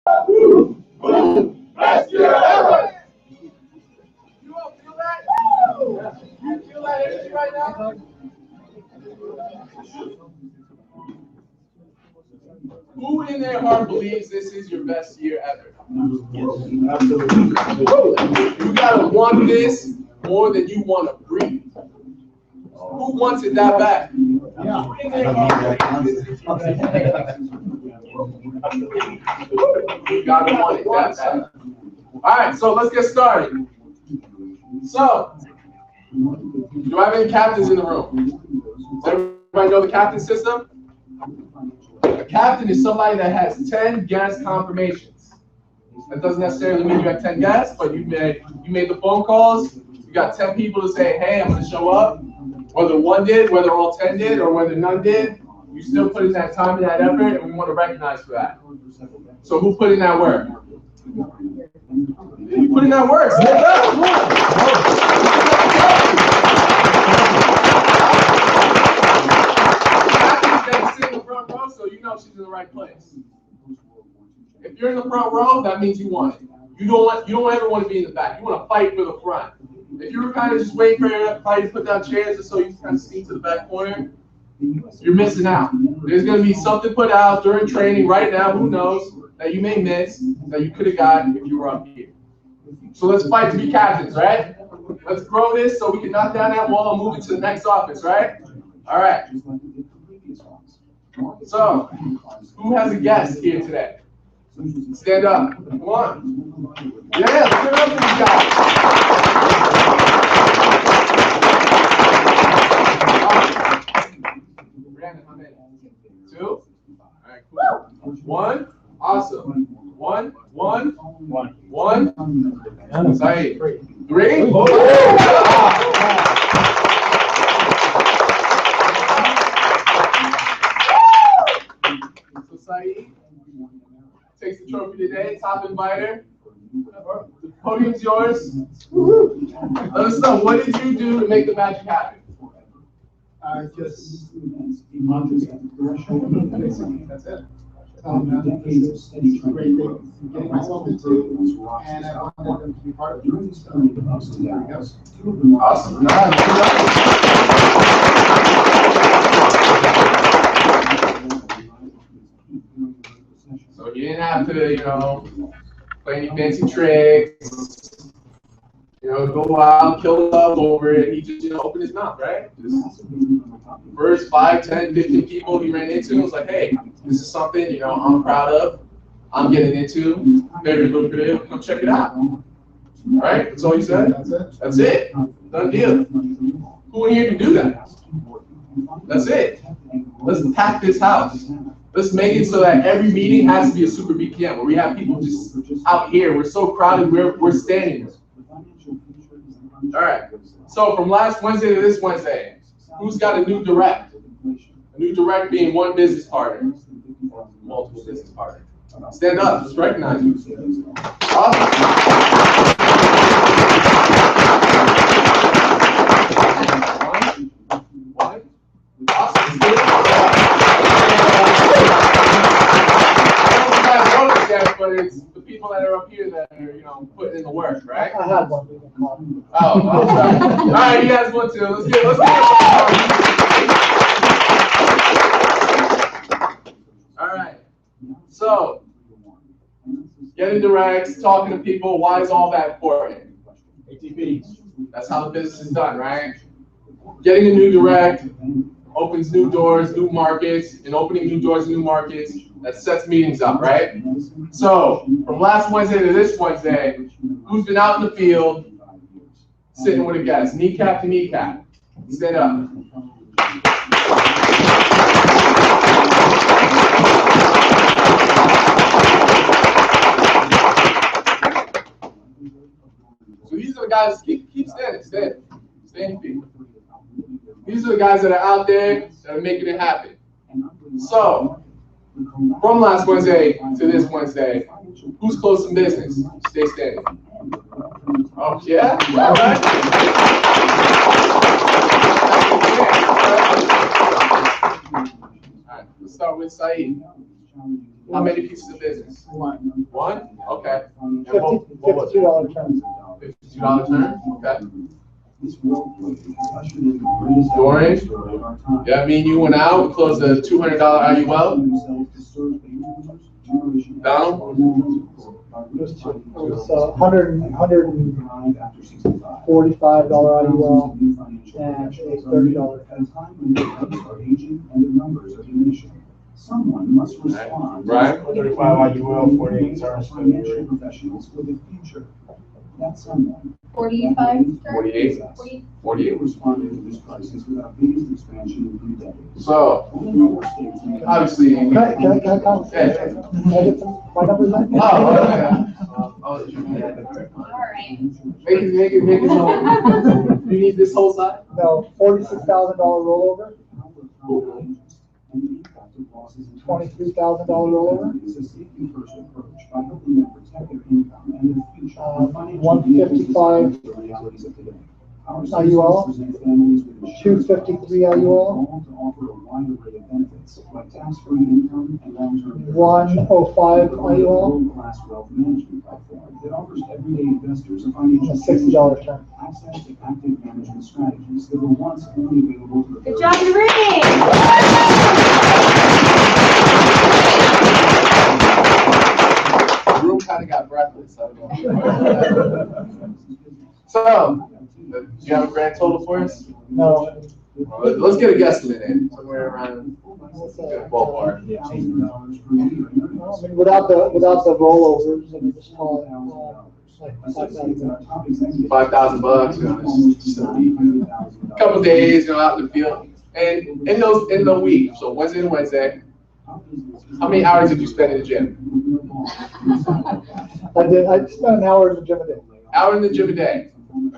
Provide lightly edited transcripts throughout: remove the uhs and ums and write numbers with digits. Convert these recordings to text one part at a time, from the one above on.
Best year ever! You all feel that? You feel that energy right now? Who in their heart believes this is your best year ever? Absolutely. You gotta want this more than you want to breathe. Who wants it that bad? Who in their heart believes this is your best year ever? You gotta want it that bad. All right, so let's get started. So, do I have any captains in the room? Does everybody know the captain system? A captain is somebody that has 10 guest confirmations. That doesn't necessarily mean you have 10 guests, but you made the phone calls. You got 10 people to say, hey, I'm going to show up. Whether one did, whether all 10 did, or whether none did, you still put in that time and that effort, and we want to recognize for that. So who put in that work? You put in that work. Stand up. Sit in the front row, so you know she's in the right place. If you're in the front row, that means you want it. You don't ever want to be in the back. You want to fight for the front. If you were kind of just waiting for everybody to put down chairs just so you can kind of sneak to the back corner, you're missing out. There's going to be something put out during training right now, who knows, that you may miss, that you could have gotten if you were up here. So let's fight to be captains, right? Let's grow this so we can knock down that wall and move it to the next office, right? All right. So, who has a guest here today? Stand up. Come on. Yeah, let's give it up for these guys. Brandon, how many? 2? All right, cool. 1. Awesome. 1. Saeed. 3. So Saeed takes the trophy today, top inviter. The podium's yours. Let us know, what did you do to make the magic happen? I just that's it. It's a great thing. Getting myself into, and I want them to be part of it. So, there we go. Awesome. So you didn't have to, play any fancy tricks, go out, kill love over it. He just, opened his mouth, right? Just first 5, 10, 15 people he ran into was like, hey, this is something, I'm proud of. I'm getting into. Very lucrative. Come check it out. All right? That's all you said? That's it. Done deal. Who in here can do that? That's it. Let's pack this house. Let's make it so that every meeting has to be a super BPM, where we have people just out here. We're so crowded, we're standing. All right. So from last Wednesday to this Wednesday, who's got a new direct? A new direct being one business partner, or multiple business partners. Stand up. Just recognize you. Awesome. One. Awesome. But it's the people that are up here that are, putting in the work, right? I had one. Oh, all right, you guys want to. Let's get All right. So, getting directs, talking to people, why is all that important? ATPs. That's how the business is done, right? Getting a new direct opens new doors, new markets, and opening new doors and new markets, that sets meetings up, right? So, from last Wednesday to this Wednesday, who's been out in the field, sitting with a guest, kneecap to kneecap? Stand up. So these are the guys, keep standing, stand feet. These are the guys that are out there that are making it happen. So, from last Wednesday to this Wednesday, who's closing business? Stay standing. Oh, yeah? All right. All right, let's start with Saeed. How many pieces of business? One. One? Okay. And $52 terms. $52 term? Okay. This role play has ushered in the greatest Dorian? story of our time. Yeah, me and you went out, we closed a $200 IUL. Donald? It was $145 IUL and a $30. At a time when the others are aging and their numbers are diminishing, someone must respond. Right. 35 IUL, 48 terms. Financial professionals with a future. That someone. 45? 48. 48. Responded to this crisis with our biggest expansion in 3 decades. So, Only 4 states in the obviously. Can I comment? Yeah. Can I get my numbers back? Oh, okay. All right. Make it home. You need this whole side? No, $46,000 rollover, $23,000 rollover, It's a safety first approach by helping them protect their income and their future. 155 IUL, 253 IUL, All to offer a wide array of benefits like tax-free income and long-term. 105 IUL, World-class wealth management platform that offers everyday investors a and financial. a $60 term. Access to active management strategies that were once only available to the. Good job, you're reading. The room kind of got breathless. I don't know. So, do you have a grand total for us? No. Well, let's get a guesstimate in, somewhere around ballpark. I mean, without the rollovers, I mean, just call it, like $5,000. $5,000, you know, it's just a couple days, you know, out in the field. And in the week, so Wednesday to Wednesday, how many hours did you spend in the gym? I spent an hour in the gym a day. Hour in the gym a day,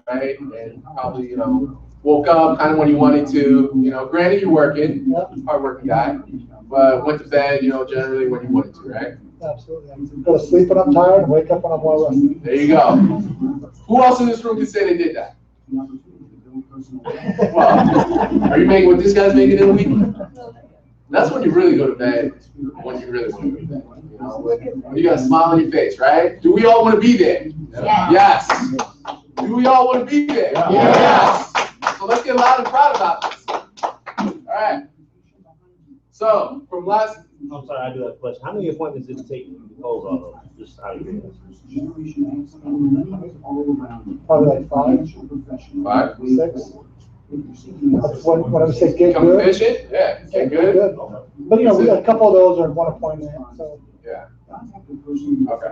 right? And probably, you know, woke up kind of when you wanted to, you know, granted you're working, hardworking guy, but went to bed, you know, generally when you wanted to, right? Absolutely. I go to sleep when I'm tired and wake up when I'm well rested. There you go. Who else in this room can say they did that? Well, are you making what this guy's making in a week? That's when you really go to bed, when you really want to go to bed. You know, when you got a smile on your face, right? Do we all want to be there? Yes. Yes. Do we all want to be there? Yeah. Yes. So let's get loud and proud about this. All right. So from last. I'm sorry, I do have a question. How many appointments did it take you to close all of them? Just out of curiosity. Probably like 5, 5, 6. When I say get become good. efficient? Yeah. Get good. But you know, we got a couple of those are in one appointment, so. Yeah. Okay.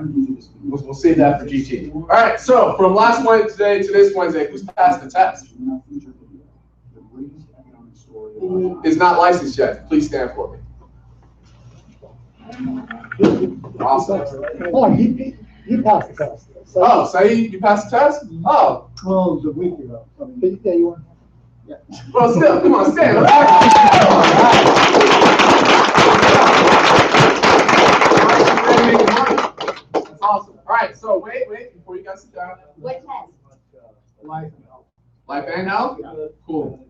We'll save that for GT. All right. So from last Wednesday to this Wednesday, who's passed the test? Is not licensed yet. Please stand for me. Awesome. Oh, he passed the test. So, Oh, Saeed, you passed the test? Oh, Well, it was a week ago. yeah, you were. well, still, come on, stand. That's awesome. All right, so wait, before you guys sit down. What test? Life and health? Cool.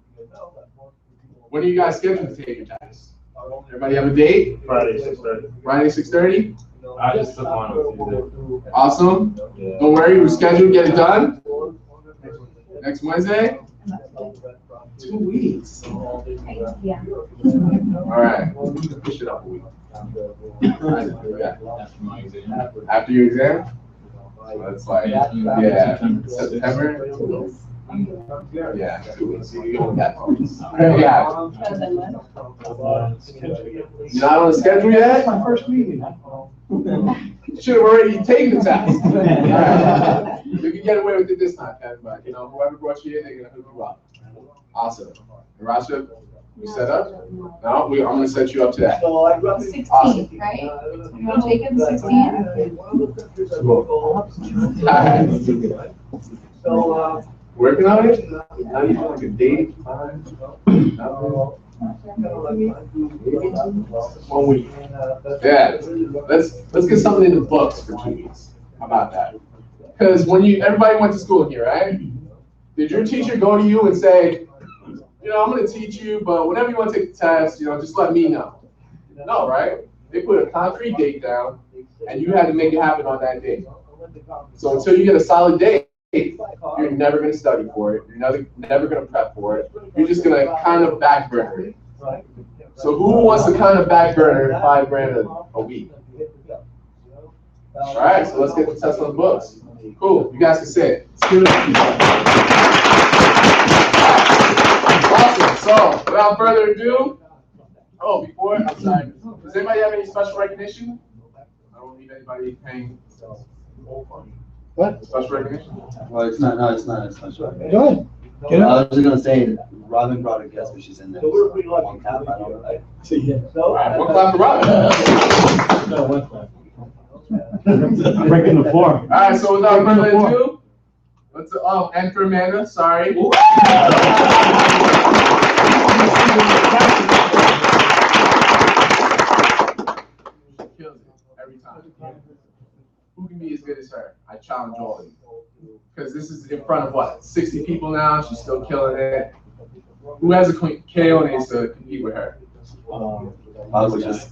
When are you guys scheduled to take your test? Everybody have a date? Friday, 6:30. Friday, 6:30? I just took one on Tuesday. Awesome. Don't worry, we're scheduled, get it done. Next Wednesday? 2 weeks. Yeah. All right, push it up a week. After your exam? So that's like, yeah, September? Yeah, 2 weeks. You go with that. Yeah. You're not on the schedule yet? My first meeting. You should have already taken the test. Right. You can get away with it this time, Kevin, but you know, whoever brought you in, they're gonna hook you up. Awesome. And Rasha, you set up? No, I'm gonna set you up to that. 16th, right? You want to take it the 16th? Alright. So, working on it? Not even like a date, time? No. 1 week. Yeah, let's get something in the books for 2 weeks. How about that? Because when everybody went to school here, right? Did your teacher go to you and say, you know, I'm going to teach you, but whenever you want to take the test, you know, just let me know? No, right? They put a concrete date down, and you had to make it happen on that day. So until you get a solid date, you're never going to study for it. You're never going to prep for it. You're just going to kind of back burner it. So who wants to kind of back burner $5,000 a week? All right, so let's get the test on the books. Cool, you guys can sit. Awesome, so without further ado, I'm sorry, does anybody have any special recognition? I don't need anybody paying. What? Special recognition? Well, it's not a special. Go ahead. I was just gonna say, Robin brought a guest, but she's in there. So one tap, I don't know. All right, one clap for Robin. Breaking the floor. All right, so without further ado, and for Amanda, sorry. Kills it every time. Who can be as good as her? I challenge all of you. Because this is in front of what? 60 people now. She's still killing it. Who has a cojones to compete with her?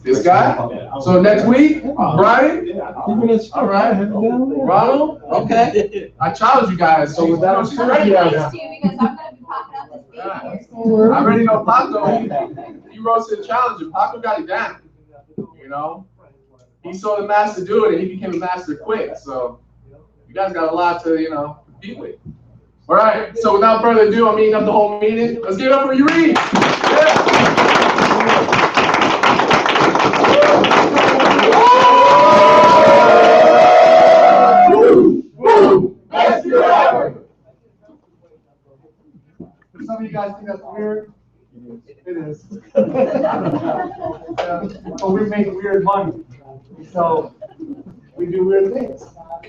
This guy? So next week, Brian? All right. Ronald? Okay. I challenge you guys. So with that, she's ready. Because I'm gonna be popping up this baby here. I already know Paco. He rose to the challenge, and Paco got it down. You know? He saw the master do it, and he became a master quick. So you guys got a lot to, compete with. All right. So without further ado, I'm eating up the whole meeting. Let's give it up for Yuri. Yeah. Some of you guys think that's weird. It is. But we make weird money. So we do weird things.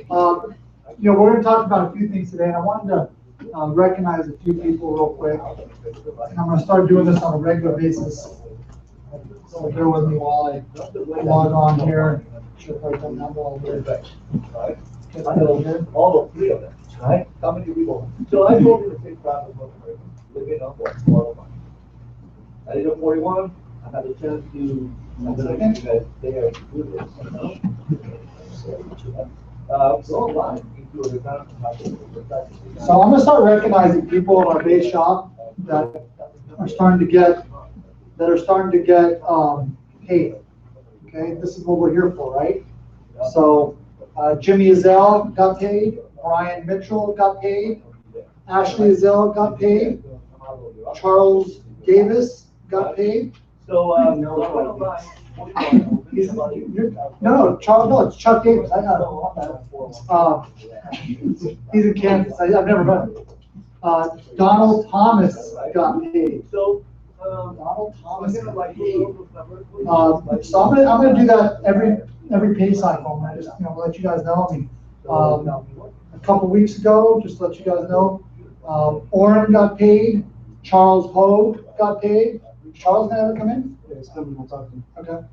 We're going to talk about a few things today, and I wanted to recognize a few people real quick. And I'm going to start doing this on a regular basis. So bear with me while I log on here. Should write them down while we're All three of them, right? How many people? So I told you to take profit book, living up for 12 months. I did a 41. I had a chance to. I'm gonna get you guys there to do this. So online, into the kind of. So I'm gonna start recognizing people in our base shop that are starting to get paid. Okay, this is what we're here for, right? So Jimmy Azell got paid, Brian Mitchell got paid, Ashley Azell got paid, Charles Davis got paid. So Charles, it's Chuck Davis. I got it. He's in Kansas. I've never met him. Donald Thomas got paid. So Donald Thomas got paid. So I'm gonna do that every pay cycle. I just let you guys know. I mean, a couple weeks ago, just to let you guys know, Oren got paid. Charles Hogue got paid. Charles gonna ever come in? Yeah, he's coming. We'll talk to him. Okay.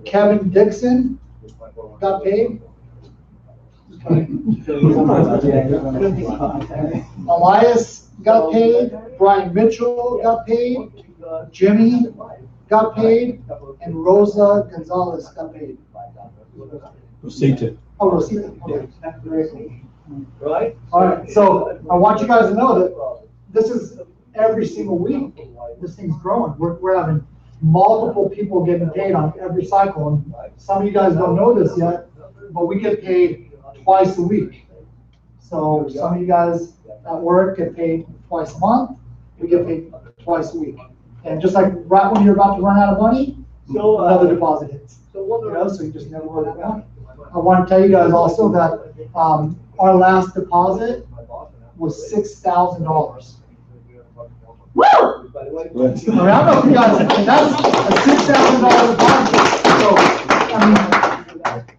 Kevin Dixon got paid. Elias got paid. Brian Mitchell got paid. Jimmy got paid. And Rosa Gonzalez got paid. Rosita. Oh, Rosita. Okay. right? All right. So I want you guys to know that this is every single week. This thing's growing. We're having multiple people getting paid on every cycle. And some of you guys don't know this yet, but we get paid twice a week. So some of you guys at work get paid twice a month. We get paid twice a week. And just like right when you're about to run out of money, another deposit hits. So you just never run out of money. I want to tell you guys also that our last deposit was $6,000. Woo! I don't know if you guys, that's a $6,000 deposit. So,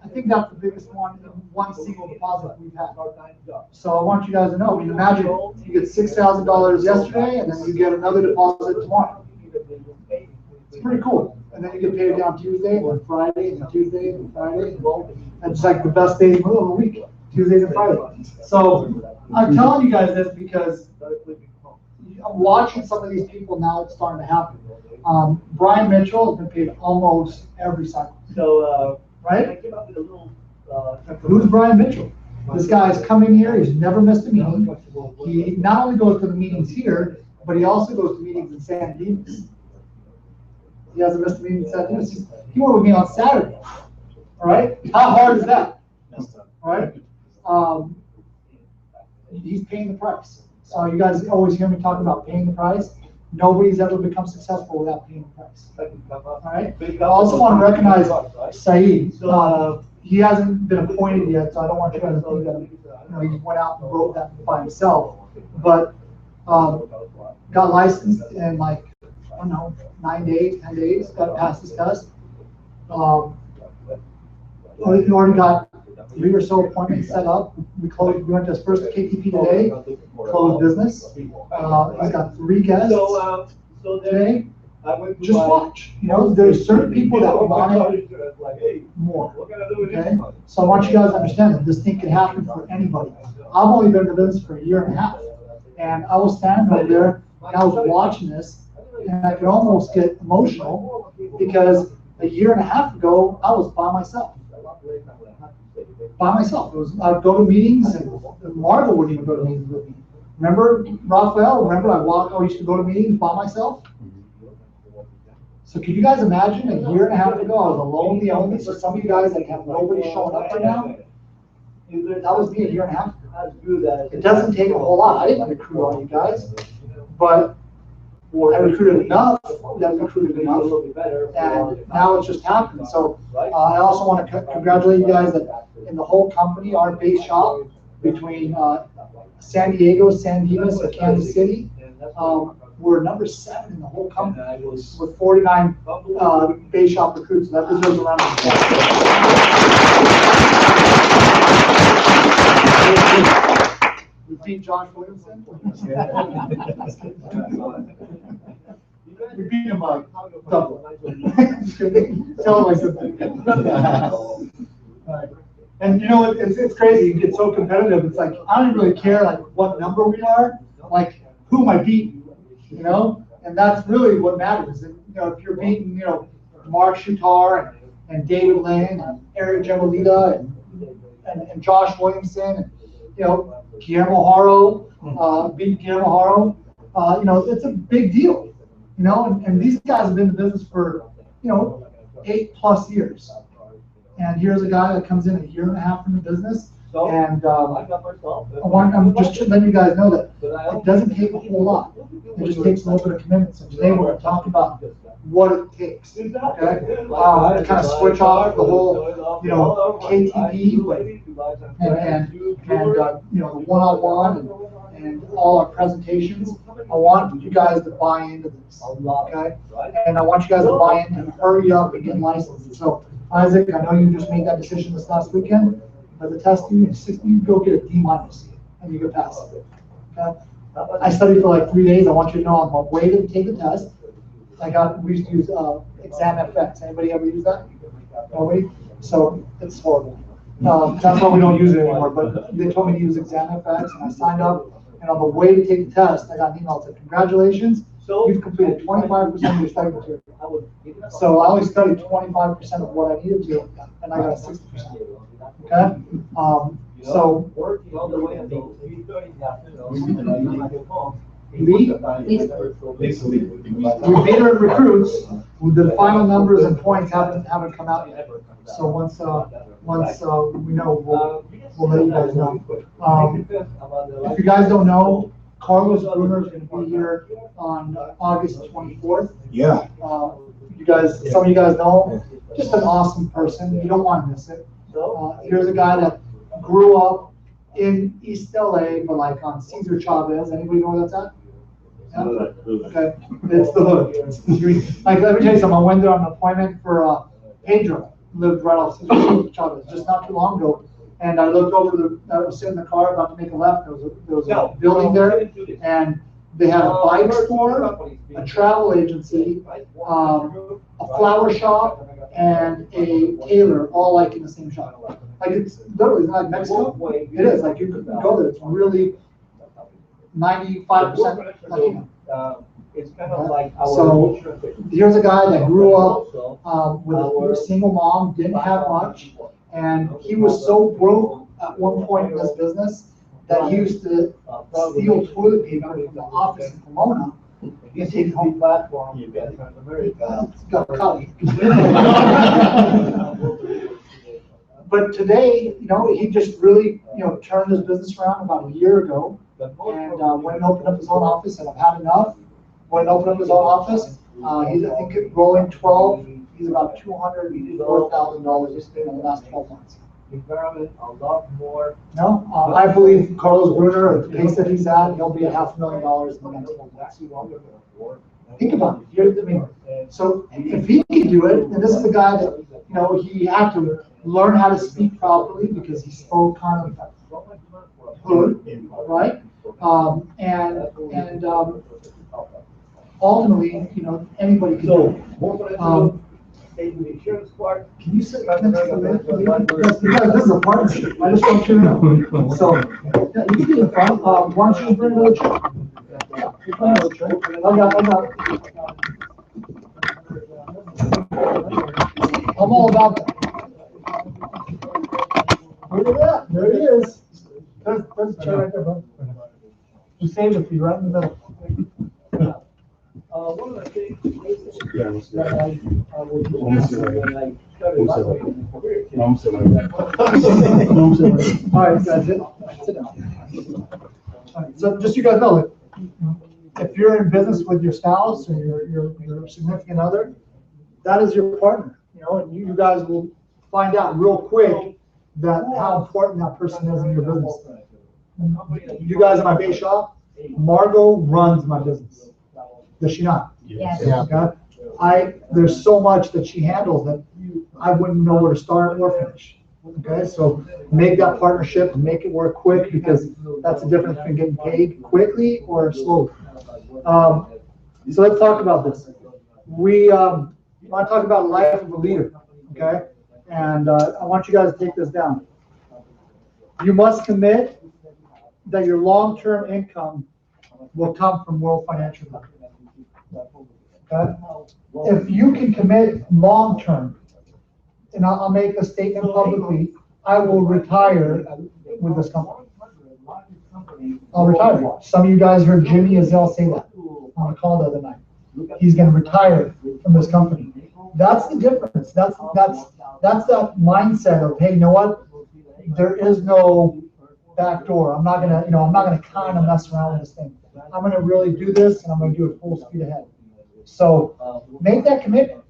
I think that's the biggest one single deposit we've had. So I want you guys to know, imagine you get $6,000 yesterday and then you get another deposit tomorrow. It's pretty cool. And then you get paid again on Tuesday and then Friday and then Tuesday and then Friday. And it's like the best days of the week, Tuesdays and Fridays. So I'm telling you guys this because I'm watching some of these people now, it's starting to happen. Brian Mitchell has been paid almost every cycle, So, right? I came up with a little, Who's Brian Mitchell? This guy's come in here, he's never missed a meeting. He not only goes to the meetings here, but he also goes to meetings in San Dimas. He hasn't missed a meeting in San Dimas. He went with me on Saturday. All right? How hard is that? All right? He's paying the price. So you guys always hear me talk about paying the price. Nobody's ever become successful without paying the price. All right? I also want to recognize Saeed. He hasn't been appointed yet, so I don't want you guys to think that he went out and wrote that by himself. But got licensed in like, I don't know, 9 days, 10 days, got past his test. We already got 3 or so appointments set up. We went to his first KTP today, closed business. He's got 3 guests today. Just watch. There's certain people that want it more. Okay? So I want you guys to understand that this thing can happen for anybody. I've only been in the business for 1.5 years. And I was standing over there and I was watching this and I could almost get emotional because 1.5 years ago, I was by myself. By myself. I'd go to meetings and Marvel wouldn't even go to meetings with me. Remember, Raphael? Remember I used to go to meetings by myself? So can you guys imagine 1.5 years ago, I was alone, the only, so some of you guys that have nobody showing up right now, that was me 1.5 years ago. It doesn't take a whole lot. I didn't recruit all you guys, but I recruited enough, and now it's just happened. So I also want to congratulate you guys that in the whole company, our base shop between San Diego, San Dimas, and Kansas City, we're number 7 in the whole company with 49 base shop recruits. So that deserves a round of applause. We beat Josh Williamson. We beat him by double. Tell him I said that. And it's crazy. You get so competitive. It's like I don't really care like what number we are. Like who am I beating? And that's really what matters. And, if you're beating, Mark Shutar and David Lynn and Eric Gemelita and Josh Williamson and, Guillermo Haro, beat Guillermo Haro, it's a big deal, and these guys have been in the business for, 8+ years. And here's a guy that comes in 1.5 years in the business. And I'm just letting you guys know that it doesn't take a whole lot. It just takes a little bit of commitment. So today we're going to talk about what it takes. Okay? To kind of switch off the whole, KTP and the one-on-one and all our presentations. I want you guys to buy into this. Okay? And I want you guys to buy in and hurry up and get licensed. So Isaac, I know you just made that decision this last weekend. But the test, you go get a D- and you can pass it. Okay? I studied for like 3 days. I want you to know I'm on my way to take the test. We used to use Exam FX. Anybody ever use that? Nobody? So it's horrible. That's why we don't use it anymore. But they told me to use Exam FX, and I signed up. And on the way to take the test, I got an email that said, "Congratulations, you've completed 25% of your study material." So I only studied 25% of what I needed to, and I got a 60%. Okay? So we beat our recruits. The final numbers and points haven't come out yet. So once we know, we'll let you guys know. If you guys don't know, Carlos Bruner is going to be here on August 24th. Yeah. Some of you guys know him. Just an awesome person. You don't want to miss it. Here's a guy that grew up in East LA, but like on Cesar Chavez. Anybody know where that's at? Yeah? Okay, it's the hood. Like, let me tell you something. I went there on an appointment for Pedro, lived right off Cesar Chavez just not too long ago. And I looked over I was sitting in the car about to make a left. There was a building there, and they had a bike store, a travel agency, a flower shop, and a tailor, all like in the same shop. Like it's literally not like Mexico. It is like you can go there. It's really 95% Latino. It's kind of like our. So here's a guy that grew up with Our- a single mom, didn't have much, and he was so broke at one point in this business that he used to steal toilet paper from the office in Pomona and take it home. Platform, you get from America. It's got cutty. But today, he just really, turned his business around about a year ago, and went and opened up his own office, and I've had enough. Went and opened up his own office. He's, I think, rolling 12. He's about $204,000 just in the last 12 months. Environment a lot more. No, I believe Carlos Bruner, at the pace that he's at, he'll be at $500,000 in the next 12 months. Think about it. So if he can do it, and this is a guy that, he had to learn how to speak properly because he spoke kind of hood, right? Ultimately, anybody can do it. The insurance part. Can you sit right next to me? Because this is a partnership. I just want you to know. So, yeah, you can get in front. Why don't you bring another chair? Yeah, you bring another chair. I got it. I'm all about that. Look at that. There he is. There's a chair right there, bro. We saved it for you right in the middle. One of the things that I was doing when I started my career. All right, guys, sit down. All right, so just so you guys know, if you're in business with your spouse or your significant other, that is your partner, and you guys will find out real quick that how important that person is in your business. You guys in my base shop, Margot runs my business. Does she not? Yes. Okay. There's so much that she handles that I wouldn't know where to start or finish. Okay, so make that partnership and make it work quick, because that's the difference between getting paid quickly or slowly. So let's talk about this. We want to talk about life of a leader. Okay, and I want you guys to take this down. You must commit that your long-term income will come from World Financial Group. Okay? If you can commit long-term, and I'll make a statement publicly, I will retire with this company. I'll retire. Some of you guys heard Jimmy Azell say that on a call the other night. He's going to retire from this company. That's the difference. That's that mindset of, hey, you know what? There is no back door. I'm not gonna kind of mess around with this thing. I'm gonna really do this, and I'm gonna do it full speed ahead. So make that commitment.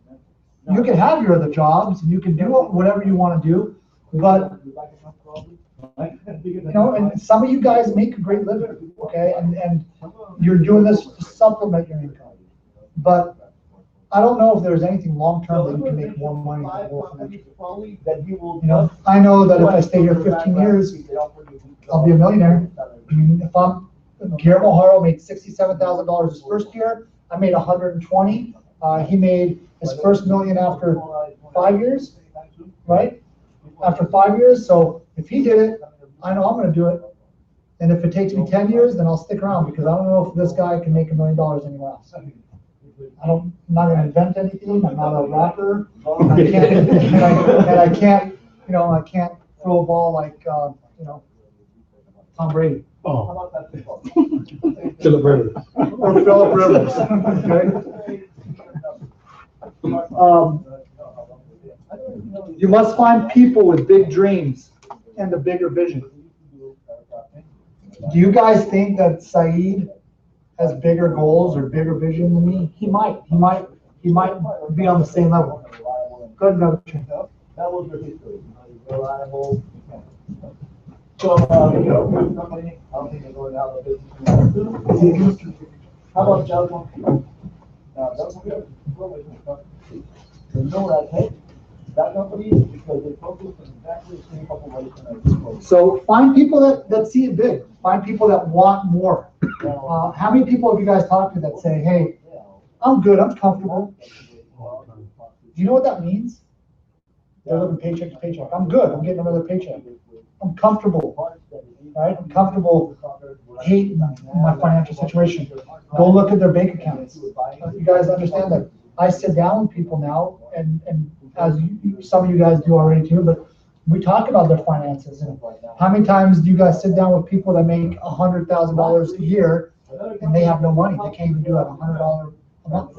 You can have your other jobs, and you can do whatever you want to do, but and some of you guys make a great living, okay, and you're doing this to supplement your income. But I don't know if there's anything long-term that you can make more money than World Financial. I know that if I stay here 15 years, I'll be a millionaire. I mean, Guillermo Haro made $67,000 his first year. I made 120. He made his first million after 5 years, right? After 5 years. So if he did it, I know I'm going to do it. And if it takes me 10 years, then I'll stick around, because I don't know if this guy can make $1 million anywhere else. I'm not going to invent anything. I'm not a rapper. And I can't throw a ball like, Tom Brady. Oh. Philip Rivers. Or Philip Rivers. Okay? You must find people with big dreams and a bigger vision. Do you guys think that Saeed has bigger goals or bigger vision than me? He might be on the same level. Go ahead, another check. That was your history. Reliable. So, company, I don't think they're going out of business. How about Delta? You know that, hey, that company, because they focus on exactly the same population as this. So find people that see it big. Find people that want more. How many people have you guys talked to that say, hey, I'm good, I'm comfortable? Do you know what that means? They're living paycheck to paycheck. I'm good, I'm getting another paycheck. I'm comfortable, right? I'm comfortable hating my financial situation. Go look at their bank accounts. You guys understand that I sit down with people now, and as some of you guys do already too, but we talk about their finances. And how many times do you guys sit down with people that make $100,000 a year and they have no money? They can't even do it $100 a month.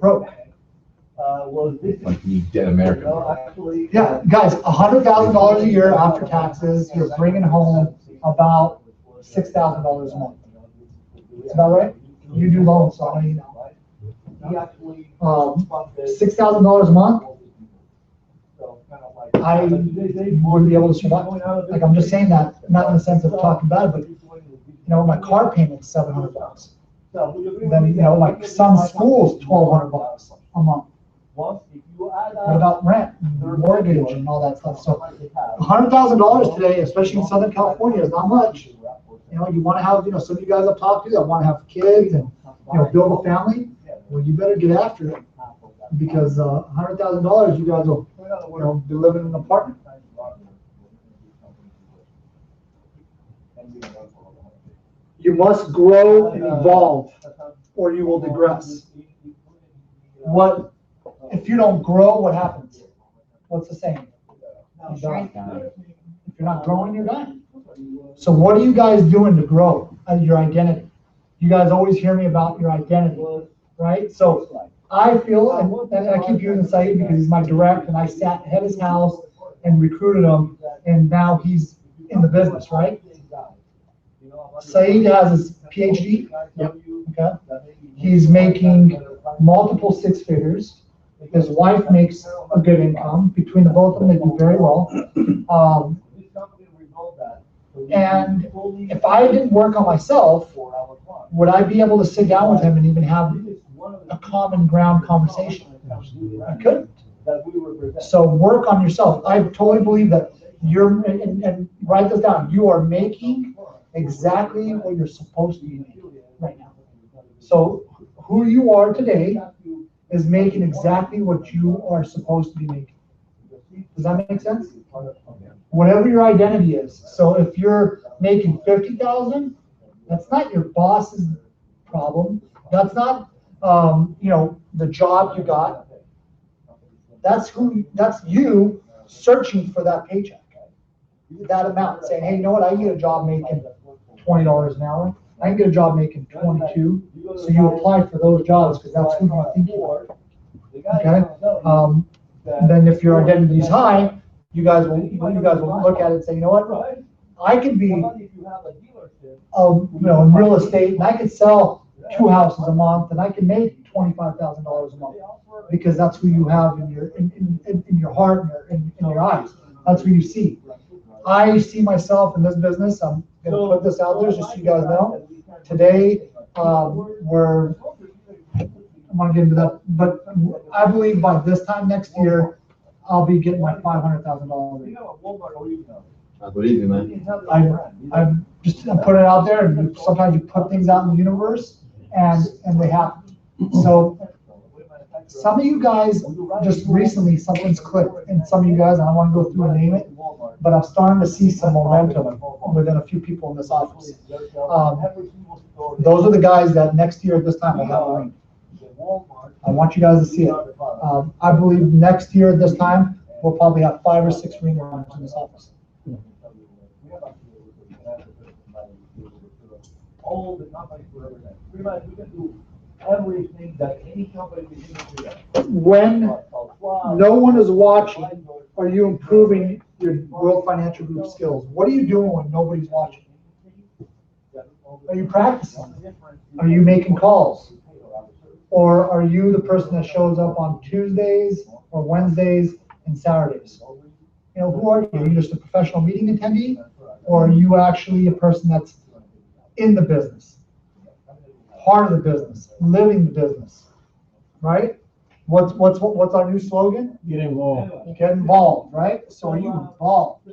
Broke. Like you dead American. Yeah, guys, $100,000 a year after taxes, you're bringing home about $6,000 a month. Is that right? You do loans, so I know you know. $6,000 a month, I wouldn't be able to survive. Like, I'm just saying that, not in the sense of talking bad, but, my car payment's $700. Then, like, some school's $1,200 a month. What about rent, and mortgage, and all that stuff? So $100,000 today, especially in Southern California, is not much. You want to have, some of you guys I've talked to that want to have kids and, build a family. Well, you better get after it, because $100,000, you guys will, be living in an apartment. You must grow and evolve, or you will digress. If you don't grow, what happens? What's the saying? You die. If you're not growing, you're dying. So what are you guys doing to grow your identity? You guys always hear me about your identity, right? So I feel, and I keep using Saeed because he's my direct, and I sat at his house and recruited him, and now he's in the business, right? Saeed has his PhD. Yep. Okay. He's making multiple six figures. His wife makes a good income. Between the both of them, they do very well. And if I didn't work on myself, would I be able to sit down with him and even have a common ground conversation? I couldn't. So work on yourself. I totally believe that you're, and write this down, you are making exactly what you're supposed to be making right now. So who you are today is making exactly what you are supposed to be making. Does that make sense? Whatever your identity is. So if you're making 50,000, that's not your boss's problem. That's not, the job you got. That's you searching for that paycheck, that amount, saying, hey, you know what? I can get a job making $20 an hour. I can get a job making 22. So you apply for those jobs because that's who you think you are. Okay. Then if your identity is high, you guys will look at it and say, you know what? I could be, in real estate, and I could sell 2 houses a month, and I can make $25,000 a month, because that's who you have in your heart and in your eyes. That's who you see. I see myself in this business. I'm going to put this out there just so you guys know. Today, I'm going to get into that, but I believe by this time next year, I'll be getting my $500,000. I believe you, man. I'm putting it out there, and sometimes you put things out in the universe, and they happen. So some of you guys, just recently, something's clicked, and some of you guys, I don't want to go through and name it, but I'm starting to see some momentum within a few people in this office. Those are the guys that next year at this time will have a ring. I want you guys to see it. I believe next year at this time, we'll probably have 5 or 6 ring runners in this office. All the companies for everything. Pretty much we can do everything that any company can do. When no one is watching, are you improving your World Financial Group skills? What are you doing when nobody's watching? Are you practicing? Are you making calls? Or are you the person that shows up on Tuesdays or Wednesdays and Saturdays? Who are you? Are you just a professional meeting attendee? Or are you actually a person that's in the business, part of the business, living the business, right? What's our new slogan? Get involved. Get involved, right? So are you involved,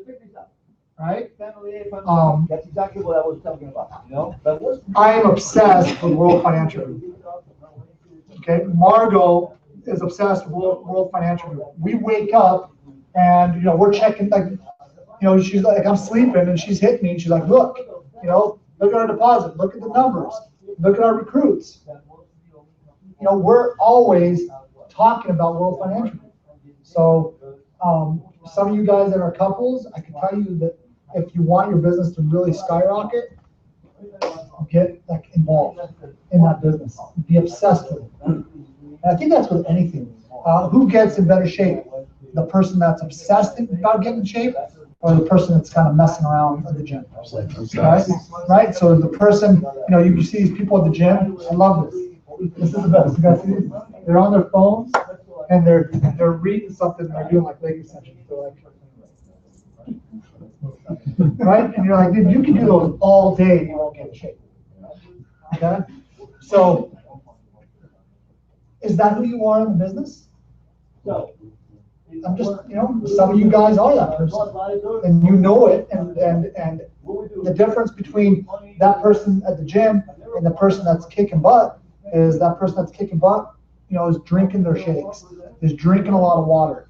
right? That's exactly what I was talking about. I am obsessed with World Financial Group. Okay, Margot is obsessed with World Financial Group. We wake up and we're checking, like, she's like, I'm sleeping, and she's hitting me, and she's like, look at our deposit, look at the numbers. Look at our recruits. You know, we're always talking about World Financial Group. So some of you guys that are couples, I can tell you that if you want your business to really skyrocket, get like involved in that business. Be obsessed with it. And I think that's with anything. Who gets in better shape? The person that's obsessed about getting in shape, or the person that's kind of messing around at the gym? Right? So the person, you know, you see these people at the gym. I love this. This is the best. You guys see this? They're on their phones and they're reading something. And they're doing like leg extensions. They're like, right? And you're like, dude, you can do those all day. And you won't get in shape. Okay? So, is that who you are in the business? I'm just, you know, some of you guys are that person, and you know it, and the difference between that person at the gym and the person that's kicking butt is that person that's kicking butt, you know, is drinking their shakes, is drinking a lot of water.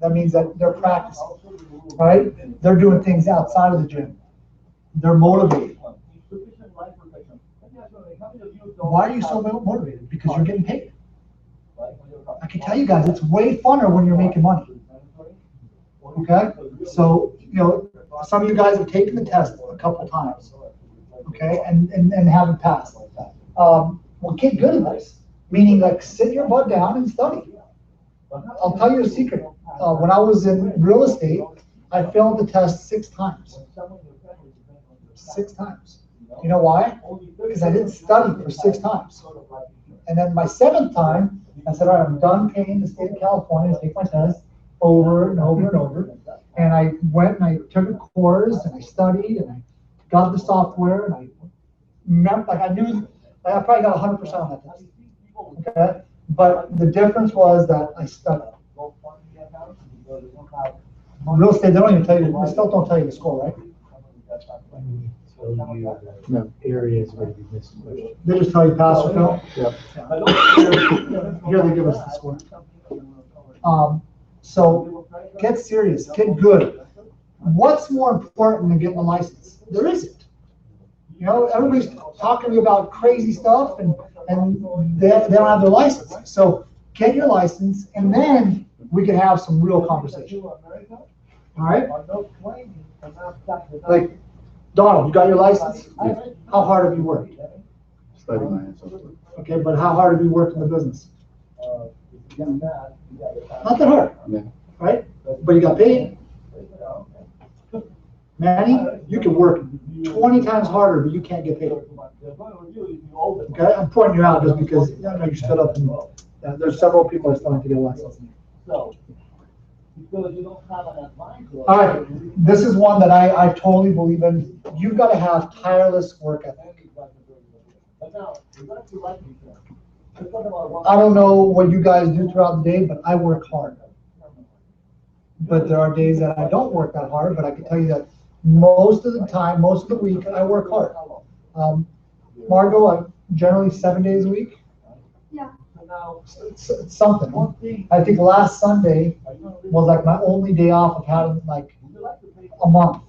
That means that they're practicing, right? They're doing things outside of the gym. They're motivated. Why are you so motivated? Because you're getting paid. I can tell you guys, it's way funner when you're making money. Okay? So, you know, some of you guys have taken the test a couple times. Okay? And haven't passed. Well, get good at this. Meaning, like, sit your butt down and study. I'll tell you a secret. When I was in real estate, I failed the test 6 times. 6 times. You know why? Because I didn't study for 6 times. And then my 7th time, I said, all right, I'm done paying the state of California to take my test over and over and over. And I went and I took a course and I studied and I got the software and I remember, like I knew, like I probably got 100% on that test. Okay? But the difference was that I studied. Real estate, they don't even tell you, they still don't tell you the score, right? No, areas where you missed. They just tell you pass or fail? Yep. Here they give us the score. So get serious, get good. What's more important than getting a license? There isn't. You know, everybody's talking to me about crazy stuff and they don't have their license. So get your license and then we can have some real conversation. All right? Like, Donald, you got your license? Yeah. How hard have you worked? Study my ass off. Okay, but how hard have you worked in the business? Not that hard, Yeah. right? But you got paid. Manny, you can work 20 times harder, but you can't get paid. Okay, I'm pointing you out just because I know you stood up and there's several people that still have to get a license. All right, this is one that I totally believe in. You've got to have tireless work ethic. I don't know what you guys do throughout the day, but I work hard. But there are days that I don't work that hard, but I can tell you that most of the time, most of the week, I work hard. Margot, I'm generally 7 days a week. Yeah. It's something. I think last Sunday was like my only day off of having like a month.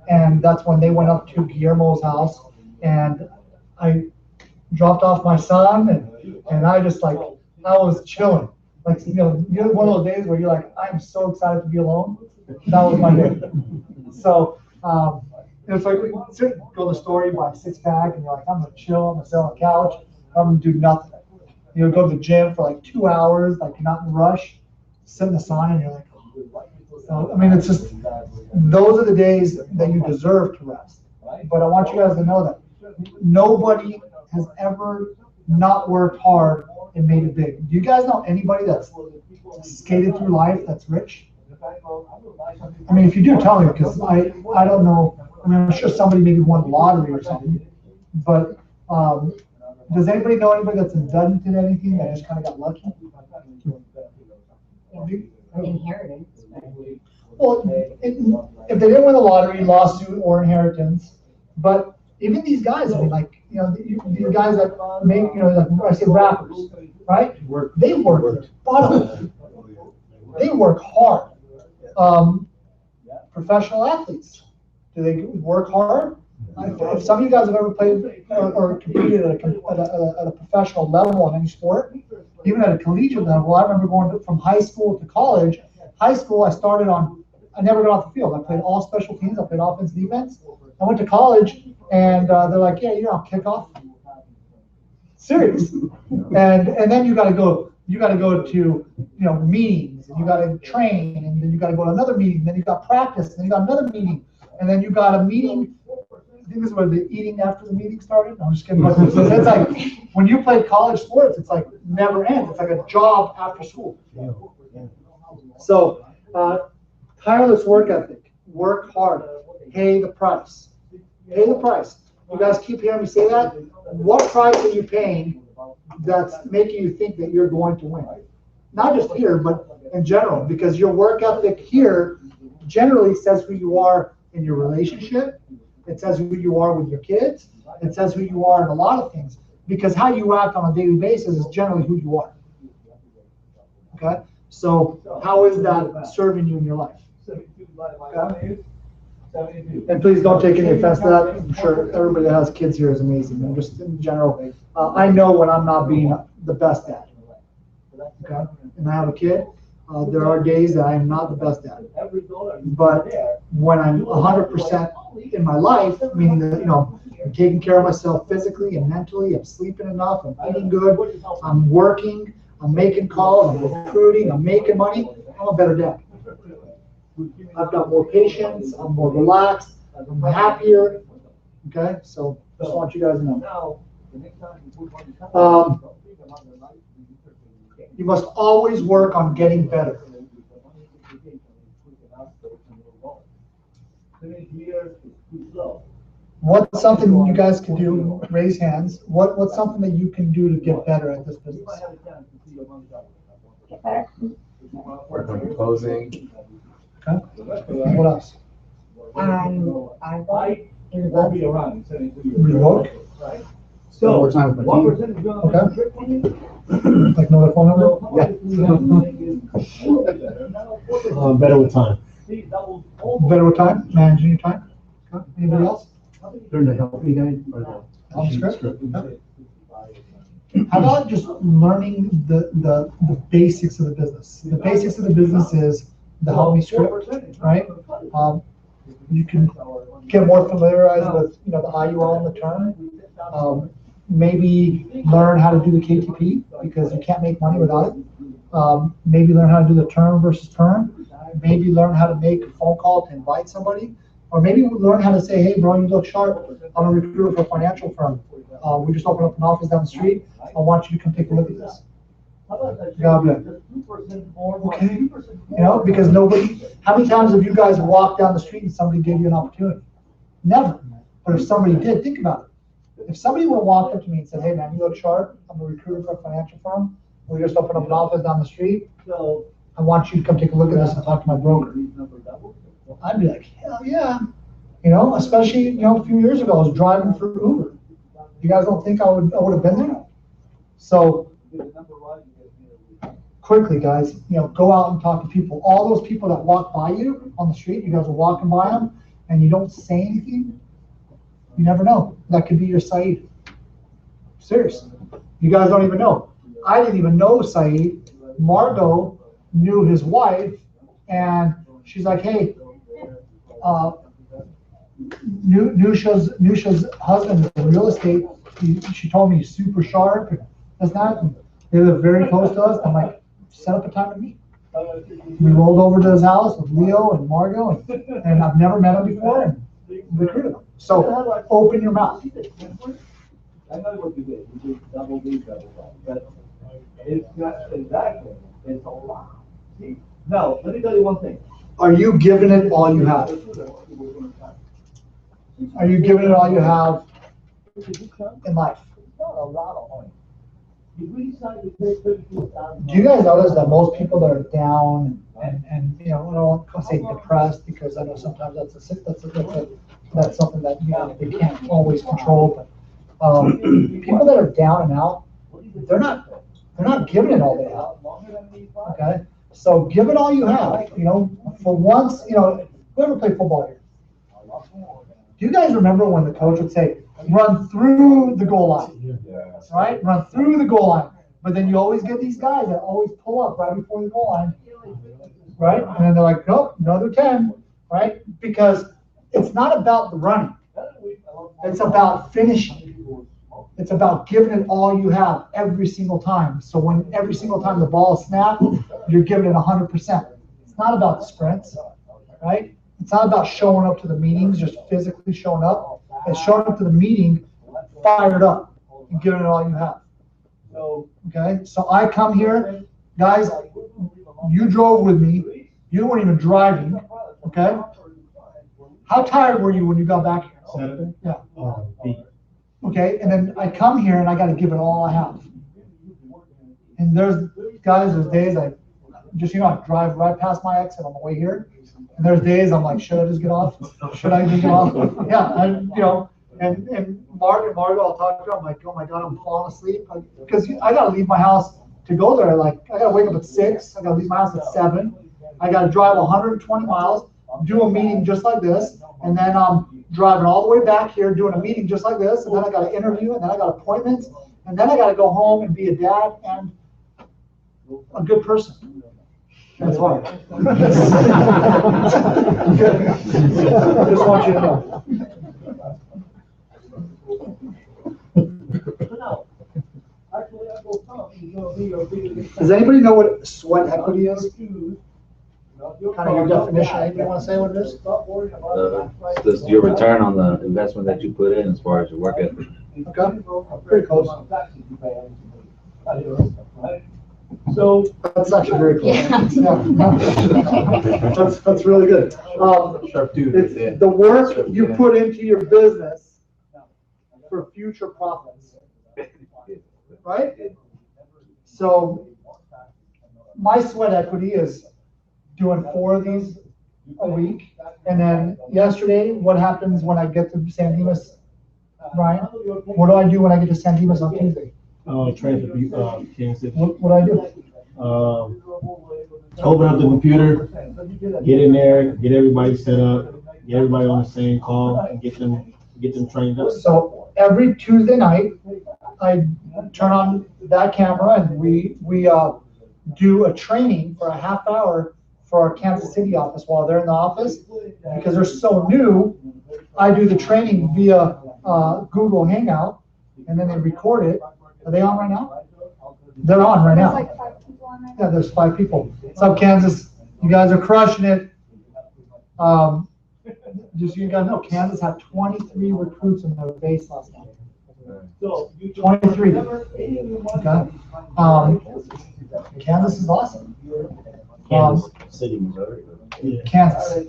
And that's when they went up to Guillermo's house and I dropped off my son and I just like, I was chilling. Like, you know, one of those days where you're like, I'm so excited to be alone. That was my day. So, it's like, we go to the store, you buy a 6-pack and you're like, I'm gonna chill, I'm gonna sit on the couch, I'm gonna do nothing. You know, go to the gym for like 2 hours, like you're not in a rush, sit in the sun and you're like, oh. So, I mean, it's just, those are the days that you deserve to rest. But I want you guys to know that nobody has ever not worked hard and made it big. Do you guys know anybody that's skated through life that's rich? I mean, if you do, tell me, because I don't know. I mean, I'm sure somebody maybe won the lottery or something. But does anybody know anybody that's invented anything that just kind of got lucky? Inheritance. Well, if they didn't win the lottery, lawsuit, or inheritance, but even these guys, I mean, like, you know, these guys that make, you know, like I say, rappers, right? They work their butt off. They work hard. Professional athletes, do they work hard? If some of you guys have ever played or competed at a professional level in any sport, even at a collegiate level, I remember going from high school to college. High school, I never got off the field. I played all special teams. I played offense, defense. I went to college, and they're like, yeah, you're on kickoff. Serious. And then you got to go to meetings, and you got to train, and then you got to go to another meeting, then you got practice, and then you got another meeting, and then you got a meeting. I think this is where the eating after the meeting started. No, I'm just kidding. It's like when you play college sports, it's like never ends. It's like a job after school. So tireless work ethic, work hard, pay the price. Pay the price. You guys keep hearing me say that. What price are you paying that's making you think that you're going to win? Not just here, but in general, because your work ethic here generally says who you are in your relationship. It says who you are with your kids. It says who you are in a lot of things. Because how you act on a daily basis is generally who you are. Okay? So how is that serving you in your life? Okay? And please don't take any offense to that. I'm sure everybody that has kids here is amazing. And just in general, I know when I'm not being the best dad. Okay? And I have a kid. There are days that I am not the best at it. But when I'm 100% in my life, meaning that, I'm taking care of myself physically and mentally, I'm sleeping enough, I'm eating good, I'm working, I'm making calls, I'm recruiting, I'm making money, I'm a better dad. I've got more patience, I'm more relaxed, I'm happier. Okay, so just want you guys to know. You must always work on getting better. What's something you guys can do? Raise hands. What's something that you can do to get better at this business? Get better. Work on your closing. Okay. What else? I work in the Read a book. Spend more time with my team. Okay. Like know their phone number? Yeah. Better with time. Better with time, managing your time. Okay. Anybody else? Learn to help me guys. On the script? Okay. How about just learning the basics of the business? The basics of the business is the help me script, right? You can get more familiarized with the IUL and the term. Maybe learn how to do the KTP because you can't make money without it. Maybe learn how to do the term versus term. Maybe learn how to make a phone call to invite somebody. Or maybe learn how to say, hey, bro, you look sharp. I'm a recruiter for a financial firm. We just opened up an office down the street. I want you to come take a look at this. God bless. Okay. Because how many times have you guys walked down the street and somebody gave you an opportunity? Never. But if somebody did, think about it. If somebody would have walked up to me and said, hey, man, you look sharp. I'm a recruiter for a financial firm. We just opened up an office down the street. I want you to come take a look at this and talk to my broker. I'd be like, hell yeah. Especially, a few years ago, I was driving for Uber. You guys don't think I would have been there? So, quickly, guys, go out and talk to people. All those people that walk by you on the street, you guys are walking by them, and you don't say anything, you never know. That could be your Saeed. Serious. You guys don't even know. I didn't even know Saeed. Margot knew his wife, and she's like, hey, Nusha's husband is in real estate. She told me he's super sharp. That's not. They live very close to us. I'm like, set up a time to meet. We rolled over to his house with Leo and Margot, and I've never met him before, and recruited him. So open your mouth. I know what you did. You did double D, but it's not exactly. It's a lot. See, now let me tell you one thing. Are you giving it all you have? Are you giving it all you have in life? Do you guys notice that most people that are down and I don't want to say depressed because I know sometimes that's something that they can't always control. But people that are down and out, they're not giving it all they have. Okay, so give it all you have. For once, whoever played football here, Do you guys remember when the coach would say, run through the goal line, right? Run through the goal line. But then you always get these guys that always pull up right before the goal line, right? And then they're like, nope, another 10, right? Because it's not about the running. It's about finishing. It's about giving it all you have every single time. So when every single time the ball is snapped, you're giving it 100%. It's not about the sprints, right? It's not about showing up to the meetings, just physically showing up. It's showing up to the meeting fired up and giving it all you have. Okay, so I come here, guys, you drove with me. You weren't even driving, okay? How tired were you when you got back here? Saturday? Yeah. Okay, and then I come here and I got to give it all I have. And there's days I just, I drive right past my exit on the way here. And there's days I'm like, should I just get off? Should I just get off? Yeah, and Margaret, I'll talk to her. I'm like, oh my God, I'm falling asleep. Because I got to leave my house to go there. Like, I got to wake up at 6. I got to leave my house at 7. I got to drive 120 miles, do a meeting just like this. And then I'm driving all the way back here, doing a meeting just like this. And then I got to interview, and then I got appointments. And then I got to go home and be a dad and a good person. That's hard. Just want you to know. Does anybody know what sweat equity is? Kind of your definition. Anybody want to say what it is? Just your return on the investment that you put in as far as your work ethic. Okay, pretty close. So that's actually very close. Yeah. That's really good. It's the work you put into your business for future profits, right? So my sweat equity is doing 4 of these a week. And then yesterday, what happens when I get to San Dimas, Brian? What do I do when I get to San Dimas on Tuesday? Train for Kansas City. What do I do? Open up the computer, get in there, get everybody set up, get everybody on the same call, and get them trained up. So every Tuesday night, I turn on that camera and we do a training for a half hour for our Kansas City office while they're in the office. Because they're so new, I do the training via Google Hangout, and then they record it. Are they on right now? They're on right now. There's like 5 people on right now. Yeah, there's 5 people. What's up, Kansas? You guys are crushing it. Just so you guys know, Kansas had 23 recruits in their base last night. 23. Okay. Kansas is awesome. Kansas City, Missouri. Kansas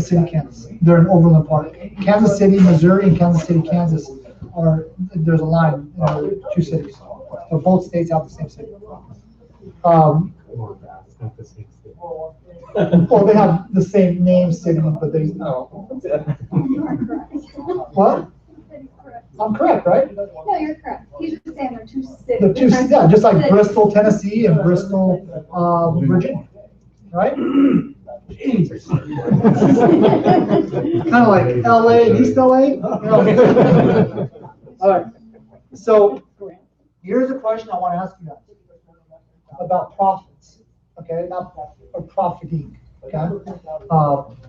City, Kansas. They're in Overland Park. Kansas City, Missouri, and Kansas City, Kansas there's a line in the 2 cities. So both states have the same city. Well, they have the same name city, but they. What? I'm correct, right? No, you're correct. He's just saying they're 2 cities. The 2 cities, yeah, just like Bristol, Tennessee, and Bristol, Virginia, right? Jesus. Kind of like LA and East LA. You know? All right. So here's a question I want to ask you guys about profits. Okay, not profiting. Okay,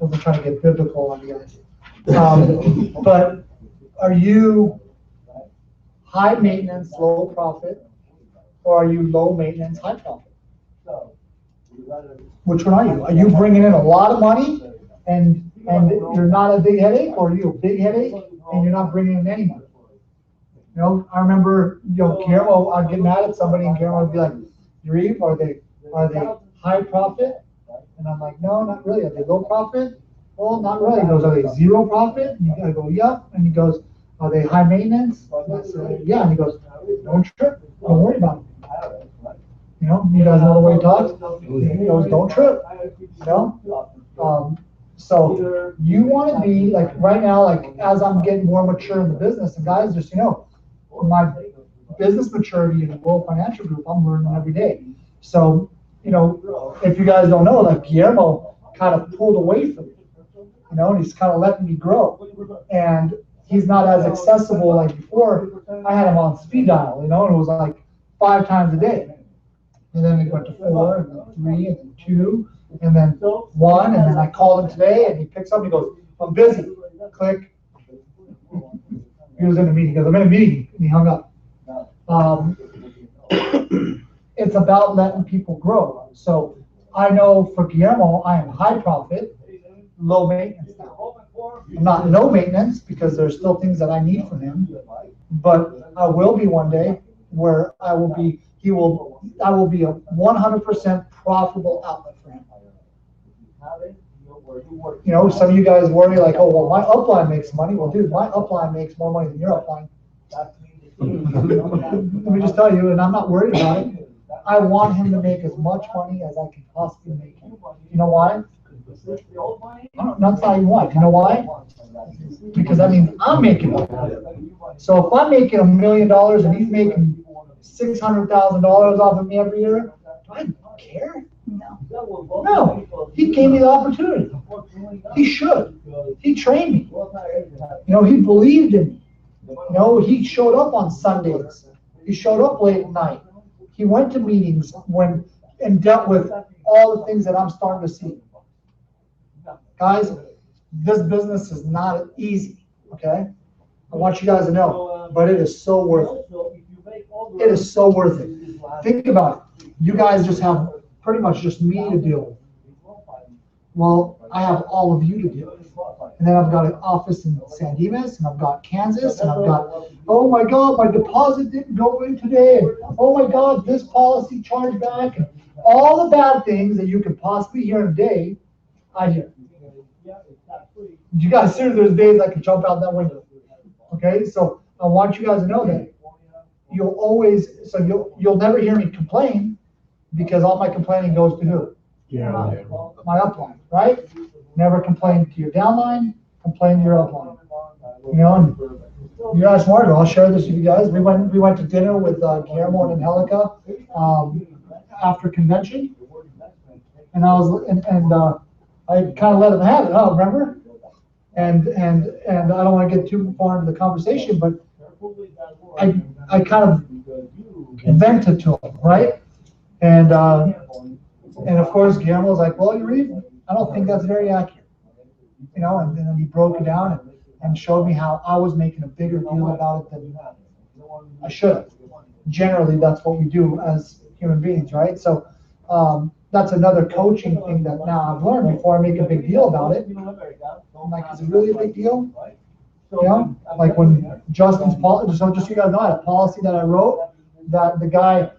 we're trying to get biblical on you guys. But are you high maintenance, low profit, or are you low maintenance, high profit? Which one are you? Are you bringing in a lot of money and you're not a big headache, or are you a big headache and you're not bringing in any money? You know, I remember, Guillermo, I'd get mad at somebody and Guillermo would be like, Reeve, are they high profit? And I'm like, no, not really. Are they low profit? Well, not really. He goes, are they zero profit? And I go, yep. And he goes, are they high maintenance? And I said, yeah. And he goes, don't trip. Don't worry about it. You know, you guys know the way he talks. He goes, don't trip. You know? So you want to be like right now, like as I'm getting more mature in the business, and guys, just my business maturity in the World Financial Group, I'm learning every day. So, if you guys don't know, like Guillermo kind of pulled away from me. you know, and he's kind of letting me grow. And he's not as accessible like before. I had him on speed dial, you know, and it was like 5 times a day. And then it went to 4, and then 3, and then 2, and then 1, and then I called him today, and he picks up, and he goes, I'm busy. Click. He was in a meeting. He goes, I'm in a meeting, and he hung up. It's about letting people grow. So I know for Guillermo, I am high profit, low maintenance now. I'm not no maintenance because there's still things that I need from him, but I will be one day where I will be a 100% profitable outlet for him. You know, some of you guys worry like, oh, well, my upline makes money. Well, dude, my upline makes more money than your upline. Let me just tell you, and I'm not worried about it. I want him to make as much money as I can possibly make him. You know why? That's not even why. You know why? Because that means I'm making money. So if I'm making $1 million and he's making $600,000 off of me every year, do I care? No. He gave me the opportunity. He should. He trained me. You know, he believed in me. You know, he showed up on Sundays. He showed up late at night. He went to meetings and dealt with all the things that I'm starting to see. Guys, this business is not easy, okay? I want you guys to know, but it is so worth it. It is so worth it. Think about it. You guys just have pretty much just me to deal with. Well, I have all of you to deal with. And then I've got an office in San Dimas, and I've got Kansas, and I've got, oh my God, my deposit didn't go in today, and oh my God, this policy charged back, and all the bad things that you could possibly hear in a day, I hear. You guys, seriously, there's days I can jump out that window. Okay, so I want you guys to know that you'll never hear me complain, because all my complaining goes to who? Yeah. My upline, right? Never complain to your downline, complain to your upline. You know, and you're not smart. I'll share this with you guys. We went to dinner with Guillermo and Angelica after convention, and I kind of let them have it. Oh, remember? And I don't want to get too far into the conversation, but I kind of vented to them, right? And of course, Guillermo was like, well, I don't think that's very accurate. You know, and then he broke it down and showed me how I was making a bigger deal about it than I should have. Generally, that's what we do as human beings, right? So that's another coaching thing that now I've learned. Before I make a big deal about it, I'm like, is it really a big deal? You know, like when Justin's policy, so just so you guys know, I had a policy that I wrote that the guy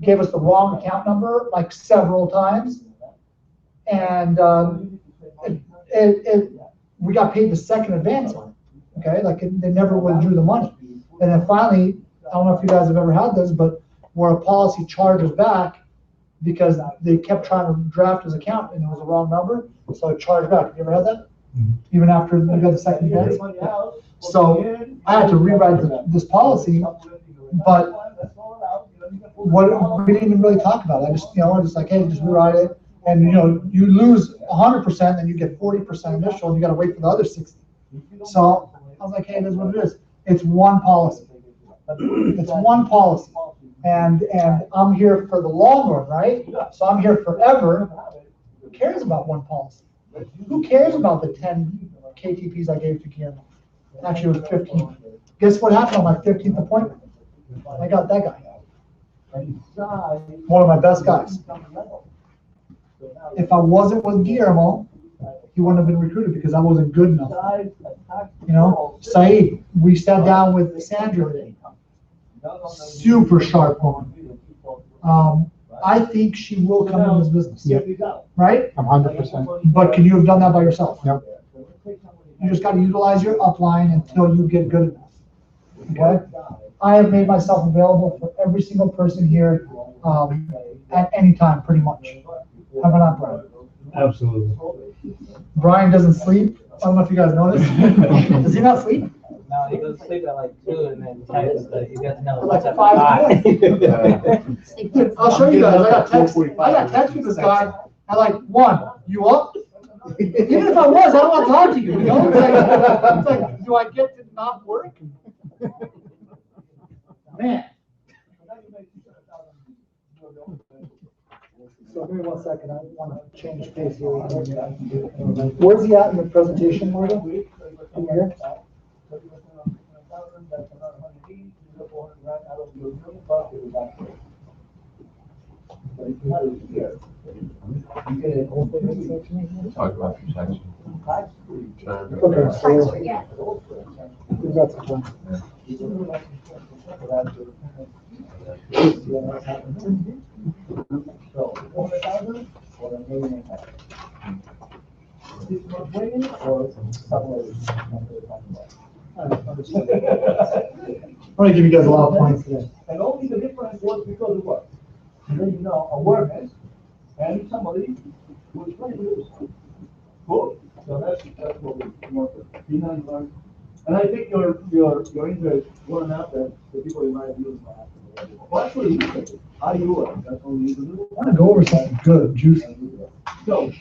gave us the wrong account number like several times, and we got paid the second advance on it. Okay, like they never withdrew the money, and then finally, I don't know if you guys have ever had this, but where a policy charges back because they kept trying to draft his account and it was the wrong number, so it charged back. Have you ever had that? Even after we got the second advance? So I had to rewrite this policy, but what we didn't even really talk about it. I just like, hey, just rewrite it, and you lose 100%, and you get 40% initial, and you got to wait for the other 60. So I was like, hey, this is what it is. It's one policy. It's one policy, and I'm here for the long run, right? So I'm here forever. Who cares about one policy? Who cares about the 10 KTPs I gave to Guillermo? Actually, it was 15. Guess what happened on my 15th appointment? I got that guy. One of my best guys. If I wasn't with Guillermo, he wouldn't have been recruited because I wasn't good enough. Saeed, we sat down with Sandra today. Super sharp woman. I think she will come in this business. Yep. Right? 100%. But can you have done that by yourself? Yep. You just got to utilize your upline until you get good enough. Okay? I have made myself available for every single person here at any time, pretty much. Have I not, Brian? Absolutely. Brian doesn't sleep. I don't know if you guys noticed. Does he not sleep? No, he goes to sleep at like 2 and then he gets another Like at 5 5. I'll show you guys. I got text with this guy at like 1. You up? Even if I was, I don't want to talk to you, you know? It's like, do I get to not work? Man. So give me 1 second, I want to change pace here. Where's he at in the presentation, Marta? From here? Talk about protection. Okay, so Yeah. we've got some time. I'm gonna give you guys a lot of points today. And only the difference was because of what? Awareness, and somebody who is trying to do something. Cool. So that's what we want to. And I think your interest growing up that the people you might use. Well, actually, how you work, that's what we need to do. I want to go over something good, juicy. So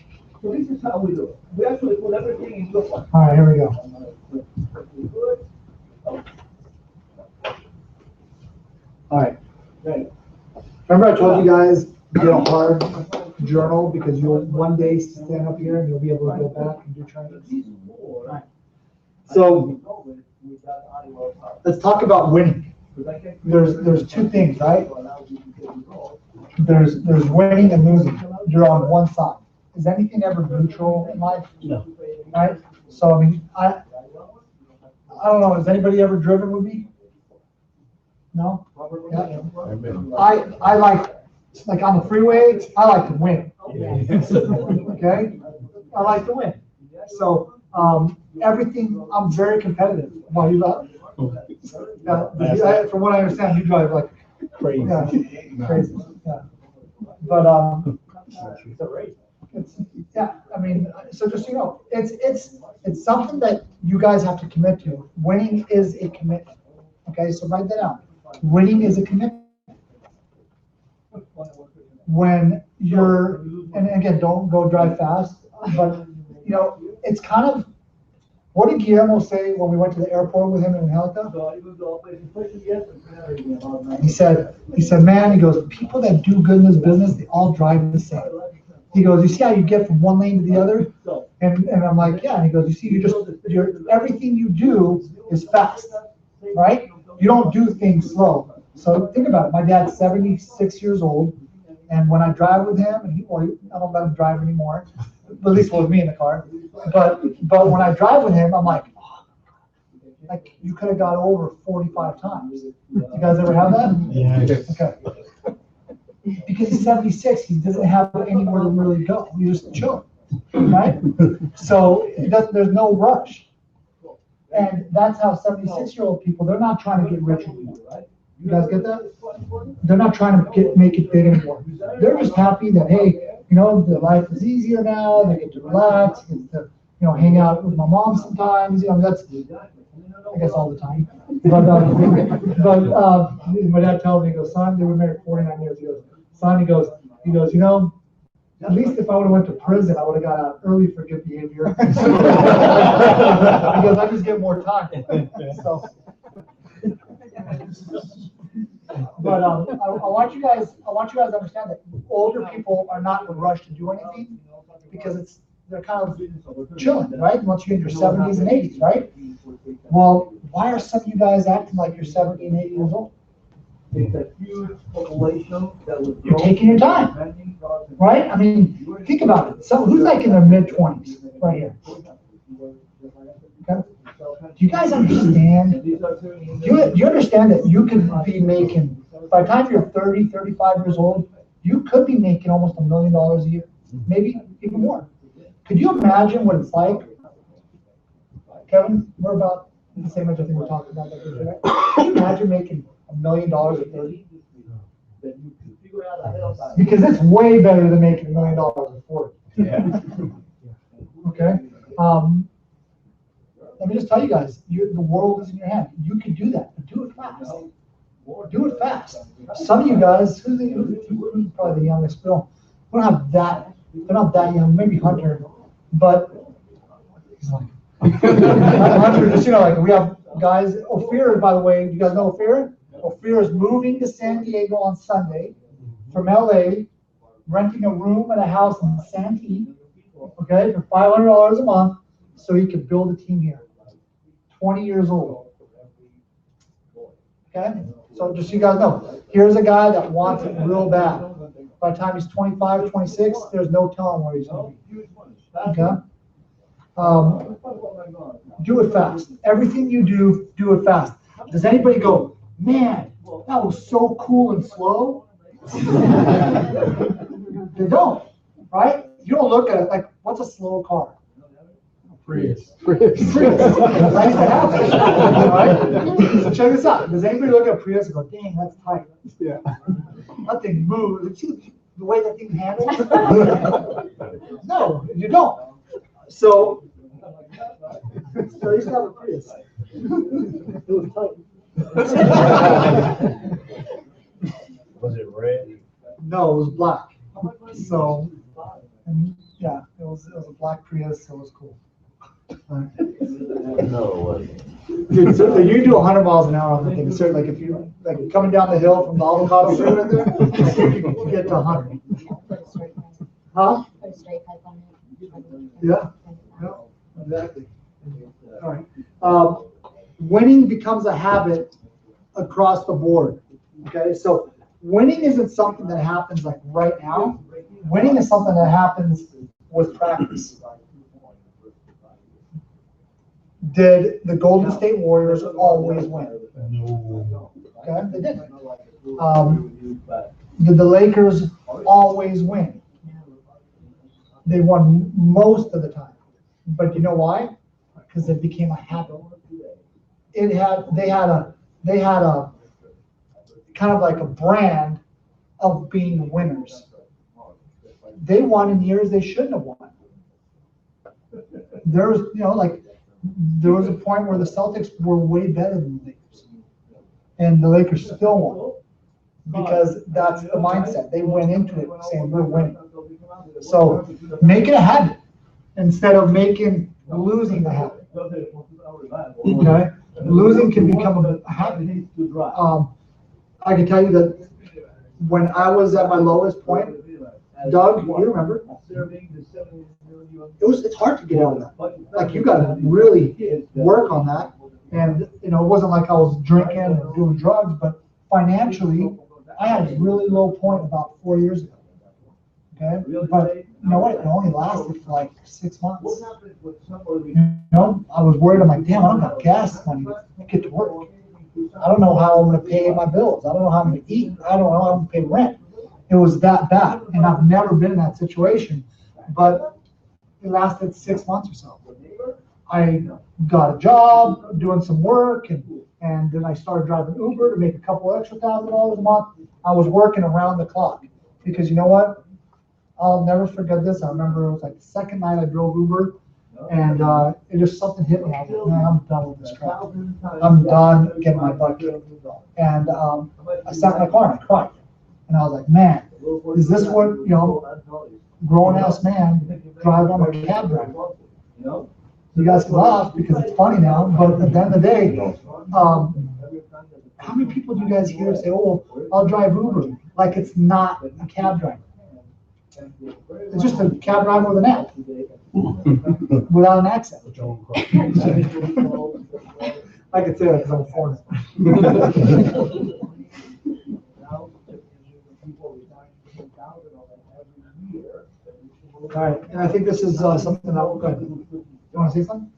this is how we do it. We actually put everything into a plan. All right, here we go. All right. Right. Remember I told you guys, get a hard journal because you'll one day stand up here and you'll be able to go back and do trainings. All right. So let's talk about winning. There's two things, right? There's winning and losing. You're on one side. Is anything ever neutral in life? No. Right? So I mean, I don't know. Has anybody ever driven with me? No? Yeah. I like on the freeway, I like to win. Okay? I like to win. So everything, I'm very competitive. Why you love? From what I understand, you drive like crazy. Yeah, crazy. Yeah. But it's, yeah, I mean, so just so you know, it's something that you guys have to commit to. Winning is a commitment. Okay, so write that down. Winning is a commitment. When you're, and again, don't go drive fast, but you know, it's kind of, what did Guillermo say when we went to the airport with him in Angelica? He said, man, he goes, people that do good in this business, they all drive the same. He goes, you see how you get from one lane to the other? And I'm like, yeah. And he goes, you see, everything you do is fast, right? You don't do things slow. So think about it. My dad's 76 years old. And when I drive with him, and I don't let him drive anymore, at least with me in the car. But when I drive with him, I'm like you could have got over 45 times. You guys ever have that? Yeah. Okay. Because he's 76, he doesn't have anywhere to really go. He's just chilling, right? So there's no rush. And that's how 76-year-old people, they're not trying to get rich anymore, right? You guys get that? They're not trying to make it big anymore. They're just happy that, hey, you know, their life is easier now. They get to relax, get to, you know, hang out with my mom sometimes. You know, that's, I guess, all the time. But my dad told me, he goes, son, they were married 49 years. He goes, son, he goes, you know, at least if I would have went to prison, I would have got out early for good behavior. Because I just get more time. So. But I want you guys to understand that older people are not in a rush to do anything because they're kind of chilling, right? Once you're in your 70s and 80s, right? Well, why are some of you guys acting like you're 70 and 80 years old? It's a huge population that would. You're taking your time, right? I mean, think about it. So who's like in their mid-20s right here? Okay. Do you guys understand? Do you understand that you could be making, by the time you're 30, 35 years old, you could be making almost $1 million a year, maybe even more. Could you imagine what it's like? Kevin, we're about the same age I think we're talking about. Can you imagine making $1 million at 30? Because it's way better than making $1 million at 40. Yeah. Okay. Let me just tell you guys, the world is in your hand. You can do that, but do it fast. Do it fast. Some of you guys, who's probably the youngest, they're not that young. Maybe Hunter. But he's like, Hunter, just, like we have guys, Ophir, by the way, you guys know Ophir? Ophir is moving to San Diego on Sunday from LA, renting a room and a house in Santee, okay, for $500 a month so he can build a team here. 20 years old. Okay? So just so you guys know, here's a guy that wants it real bad. By the time he's 25, 26, there's no telling where he's going to be. Okay? Do it fast. Everything you do it fast. Does anybody go, man, that was so cool and slow? They don't, right? You don't look at it like, what's a slow car? Prius. Right? So check this out. Does anybody look at Prius and go, dang, that's tight? Yeah. That thing moves. See the way that thing handles? No, you don't. So I used to have a Prius. It was tight. Was it red? No, it was black. So, yeah, it was a black Prius. So it was cool. No, it wasn't. Dude, so you can do 100 miles an hour on the thing. Certainly, like if you like coming down the hill from the avocado tree right there, I think you can get to 100. Huh? Yeah. Yeah. Exactly. All right. Winning becomes a habit across the board. Okay, so winning isn't something that happens like right now. Winning is something that happens with practice. Did the Golden State Warriors always win? No. Okay, they didn't. Did the Lakers always win? They won most of the time. But you know why? Because it became a habit. They had a kind of like a brand of being winners. They won in years they shouldn't have won. There was a point where the Celtics were way better than the Lakers. And the Lakers still won. Because that's the mindset. They went into it saying, we're winning. So make it a habit instead of making losing a habit. Okay? Losing can become a habit. I can tell you that when I was at my lowest point, Doug, you remember, it's hard to get out of that. Like you got to really work on that. And it wasn't like I was drinking and doing drugs, but financially, I had a really low point about 4 years ago. Okay, but you know what? It only lasted for like 6 months. I was worried. I'm like, damn, I don't have gas money to get to work. I don't know how I'm going to pay my bills. I don't know how I'm going to eat. I don't know how I'm going to pay rent. It was that bad, and I've never been in that situation. But it lasted 6 months or so. I got a job, doing some work, and then I started driving Uber to make a couple extra $1,000 a month. I was working around the clock because you know what? I'll never forget this. I remember it was like the second night I drove Uber, and it just something hit me. I was like, man, I'm done with this crap. I'm done getting my butt kicked. And I sat in my car and I cried. And I was like, man, is this what, grown-ass man driving on a cab driver? You guys can laugh because it's funny now, but at the end of the day, how many people do you guys hear say, oh, I'll drive Uber, like it's not a cab driver? It's just a cab driver with an app, without an accent. I could say that because I'm foreign. All right, and I think this is something that we're going to do. You want to say something?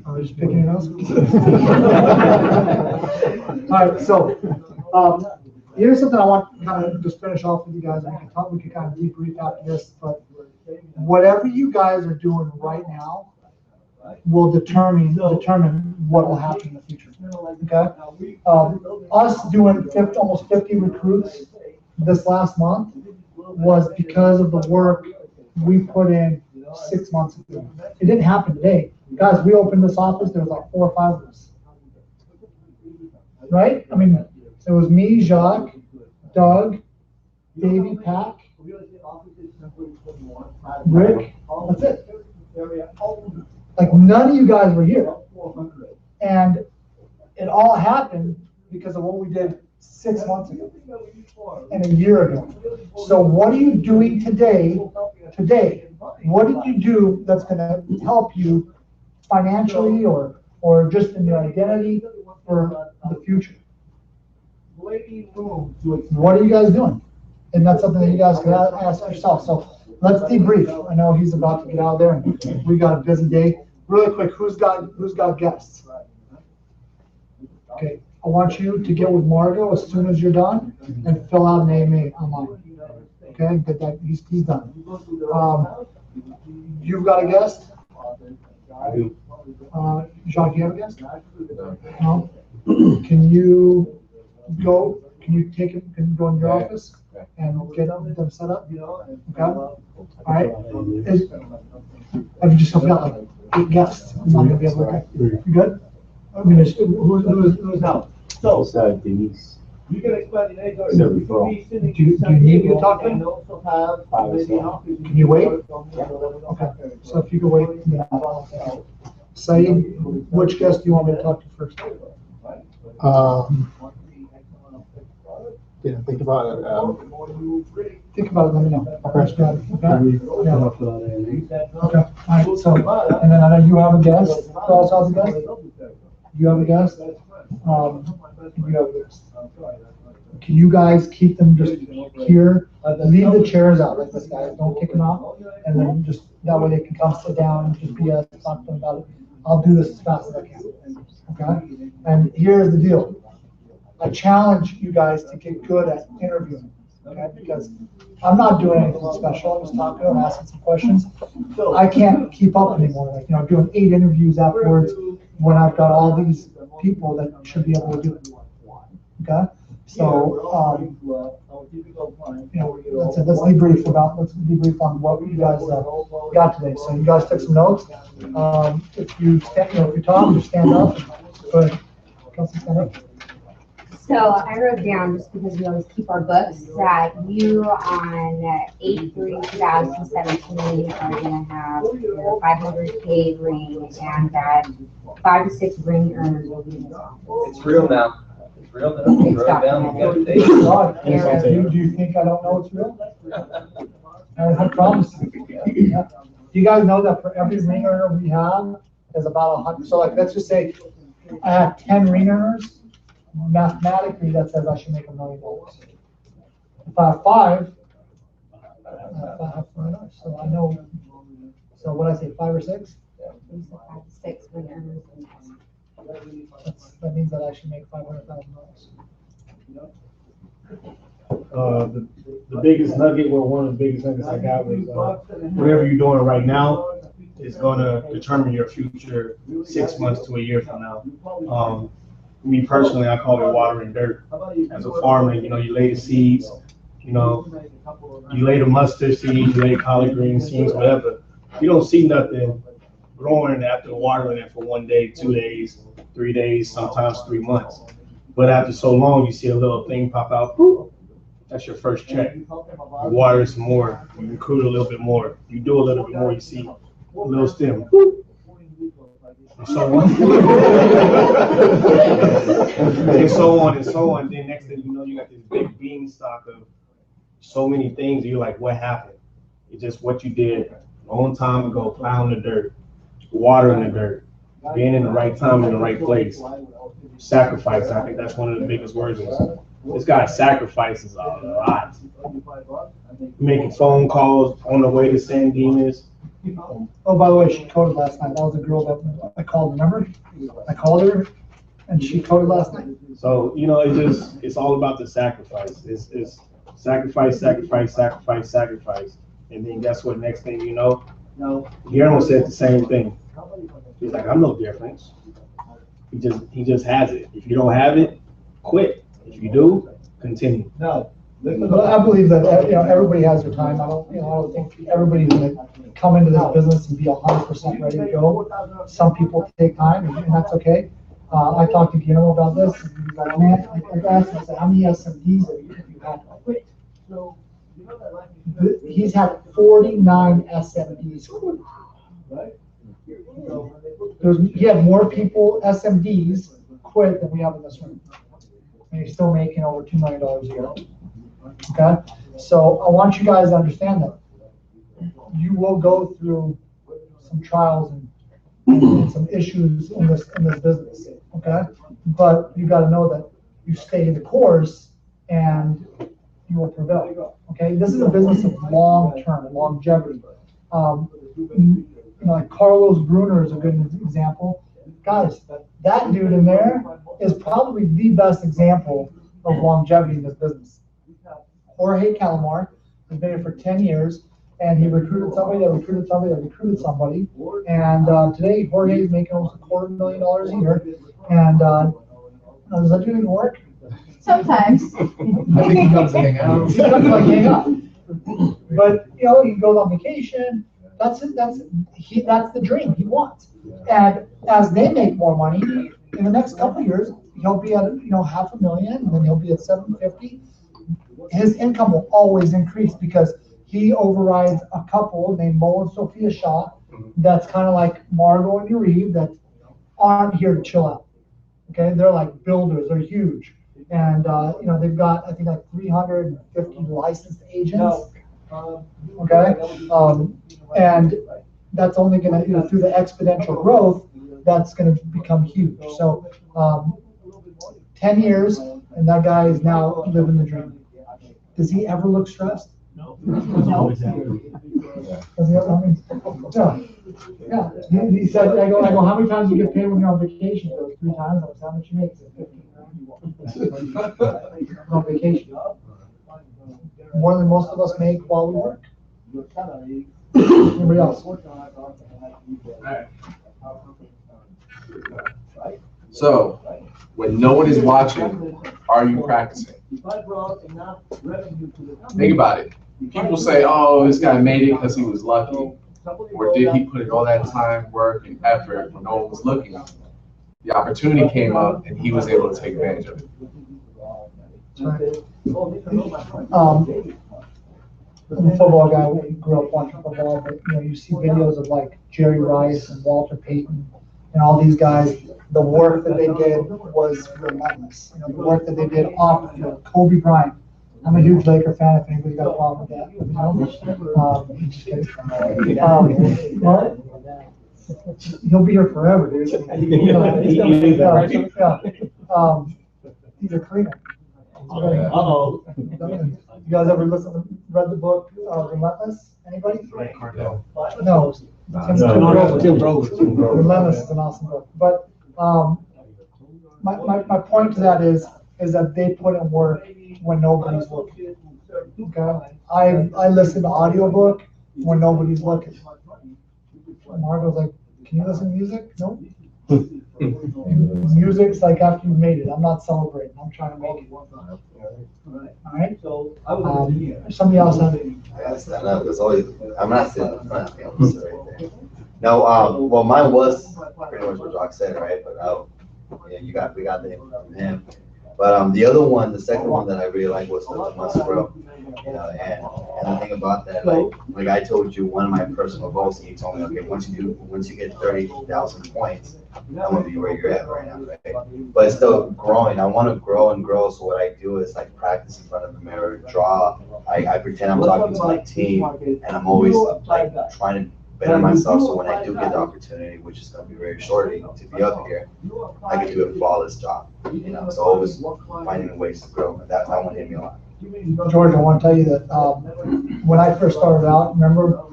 I was just picking your nose. All right, so here's something I want to kind of just finish off with you guys. We can kind of debrief after this, but whatever you guys are doing right now will determine what will happen in the future. Okay? Us doing almost 50 recruits this last month was because of the work we put in 6 months ago. It didn't happen today. Guys, we opened this office, there was like 4 or 5 of us. Right? I mean, it was me, Jacques, Doug, Davey, Pack, Rick, that's it. Like, none of you guys were here. And it all happened because of what we did 6 months ago and a year ago. So what are you doing today? What did you do that's gonna help you financially or just in your identity for the future? What are you guys doing? And that's something that you guys can ask yourself. So let's debrief. I know he's about to get out there and we got a busy day. Really quick, who's got guests? Okay, I want you to get with Margo as soon as you're done and fill out an AMA online. Okay, get that, he's done. You've got a guest? Jacques, do you have a guest? No? Can you take him, can you go in your office and get them set up? Okay? All right? I've just got like 8 guests. I'm not gonna be able to, you good? I'm gonna, who's now? So, Denise. you can expand the age. Do you need me to talk to him? Can you wait? Okay, so if you could wait, yeah. Saeed, which guest do you want me to talk to first? Yeah, think about it. Think about it, let me know. Okay, got it, okay? Yeah. Okay, all right, so, and then I know you have a guest, who else has a guest? You have a guest? You have a guest. Can you guys keep them just here? Leave the chairs out like this, guys, don't kick them out. And then just, that way they can come sit down and just be us, talk to them about it. I'll do this as fast as I can, okay? And here's the deal. I challenge you guys to get good at interviewing, okay? Because I'm not doing anything special, I'm just talking to them, asking some questions. I can't keep up anymore, like, you know, doing 8 interviews afterwards when I've got all these people that should be able to do it, okay? So, you know, let's debrief on what you guys got today. So you guys took some notes. If you stand, you know, if you talk, you stand up. Go ahead. Kelsey, stand up. So I wrote down, just because we always keep our books, that you on 8/3/2017 are gonna have your 500K ring, and that 5 to 6 ring earners will be in this office. It's real now. It's real now. It's real down. You got a date. Do you think I don't know it's real? I promise you. Yeah. You guys know that for every ring earner we have, there's about 100. So like, let's just say I have 10 ring earners. Mathematically, that says I should make $1 million. If I have 5, I have 400. So I know. So what I say, 5 or 6? Yeah, 5 to 6 ring earners. That means that I should make $500,000. The biggest nugget, well, one of the biggest nuggets I got was whatever you're doing right now is going to determine your future 6 months to a year from now. Me personally, I call it watering dirt. As a farmer, you know, you lay the seeds, you know, you lay the mustard seeds, you lay collard green seeds, whatever. You don't see nothing growing after watering it for 1 day, 2 days, 3 days, sometimes 3 months. But after so long, you see a little thing pop out. That's your first check. You water some more, you recruit a little bit more, you do a little bit more, you see a little stem. And so on. And so on and so on. Then next thing you know, you got this big beanstalk of so many things. And you're like, what happened? It's just what you did a long time ago, plowing the dirt, watering the dirt, being in the right time in the right place. Sacrifice. I think that's one of the biggest words. This guy sacrifices a lot. Making phone calls on the way to San Dimas. Oh, by the way, she coded last night. That was a girl that I called, remember? I called her and she coded last night. So, you know, it's all about the sacrifice. It's sacrifice, sacrifice, sacrifice, sacrifice. And then guess what? Next thing you know, Guillermo said the same thing. He's like, I'm no different. He just has it. If you don't have it, quit. If you do, continue. No. But I believe that, you know, everybody has their time. I don't think everybody's gonna come into this business and be 100% ready to go. Some people take time, and that's okay. I talked to Guillermo about this, and he's like, man, I asked him, I said, how many SMDs have you had to quit? He's had 49 SMDs. He had more people, SMDs, quit than we have in this room. And he's still making over $2 million a year. Okay? So I want you guys to understand that you will go through some trials and some issues in this business. Okay? But you got to know that you stay the course and you will prevail. Okay? This is a business of long-term, longevity. Like Carlos Bruner is a good example. Guys, that dude in there is probably the best example of longevity in this business. Jorge Calamar has been here for 10 years, and he recruited somebody that recruited somebody that recruited somebody. And today, Jorge is making almost $250,000 a year. And does that do any work? Sometimes. I think he comes to hang out. He comes to like hang out. But he goes on vacation. That's it. That's the dream he wants. And as they make more money, in the next couple of years, he'll be at $500,000, and then he'll be at $750,000. His income will always increase because he overrides a couple named Mo and Sophia Shaw. That's kind of like Margot and Yariv that aren't here to chill out. Okay, they're like builders. They're huge, and they've got I think like 350 licensed agents. Okay, and that's only going to, through the exponential growth, that's going to become huge. So 10 years, and that guy is now living the dream. Does he ever look stressed? No. Does he ever, yeah. He said, I go, how many times do you get paid when you're on vacation? He goes, 3 times. I was, how much you make? He said, $15,000. On vacation. More than most of us make while we work. Anybody else? So, when no one is watching, are you practicing? Think about it. People say, oh, this guy made it because he was lucky. Or did he put in all that time, work, and effort when no one was looking? The opportunity came up, and he was able to take advantage of it. I'm a football guy. We grew up watching football, but you see videos of like Jerry Rice and Walter Payton and all these guys. The work that they did was relentless. The work that they did off the field. Kobe Bryant. I'm a huge Laker fan. If anybody's got a problem with that, just kidding. He'll be here forever, dude. He's a cleaner. Uh-oh. You guys ever read the book Relentless? Anybody? No. Tim Grover. Relentless is an awesome book. But my point to that is that they put in work when nobody's looking. Okay? I listen to audiobook when nobody's looking. Margot's like, can you listen to music? No. Music's like after you made it. I'm not celebrating. I'm trying to make it. All right. Somebody else have it. I gotta stand up. It's always. I'm not sitting in front of me. I'm just right there. No. Well, mine was pretty much what Jock said, right? But we got the name from him. But the other one, the second one that I really like was the Must Grow. And the thing about that, like I told you, one of my personal goals, and you told me, okay, once you get 30,000 points, I'm gonna be where you're at right now, right? But it's still growing. I want to grow and grow. So what I do is like practice in front of the mirror, draw. I pretend I'm talking to my team, and I'm always like trying to better myself. So when I do get the opportunity, which is gonna be very shortly, to be up here, I can do a flawless job. So always finding ways to grow, and that one hit me a lot. George, I want to tell you that when I first started out, remember,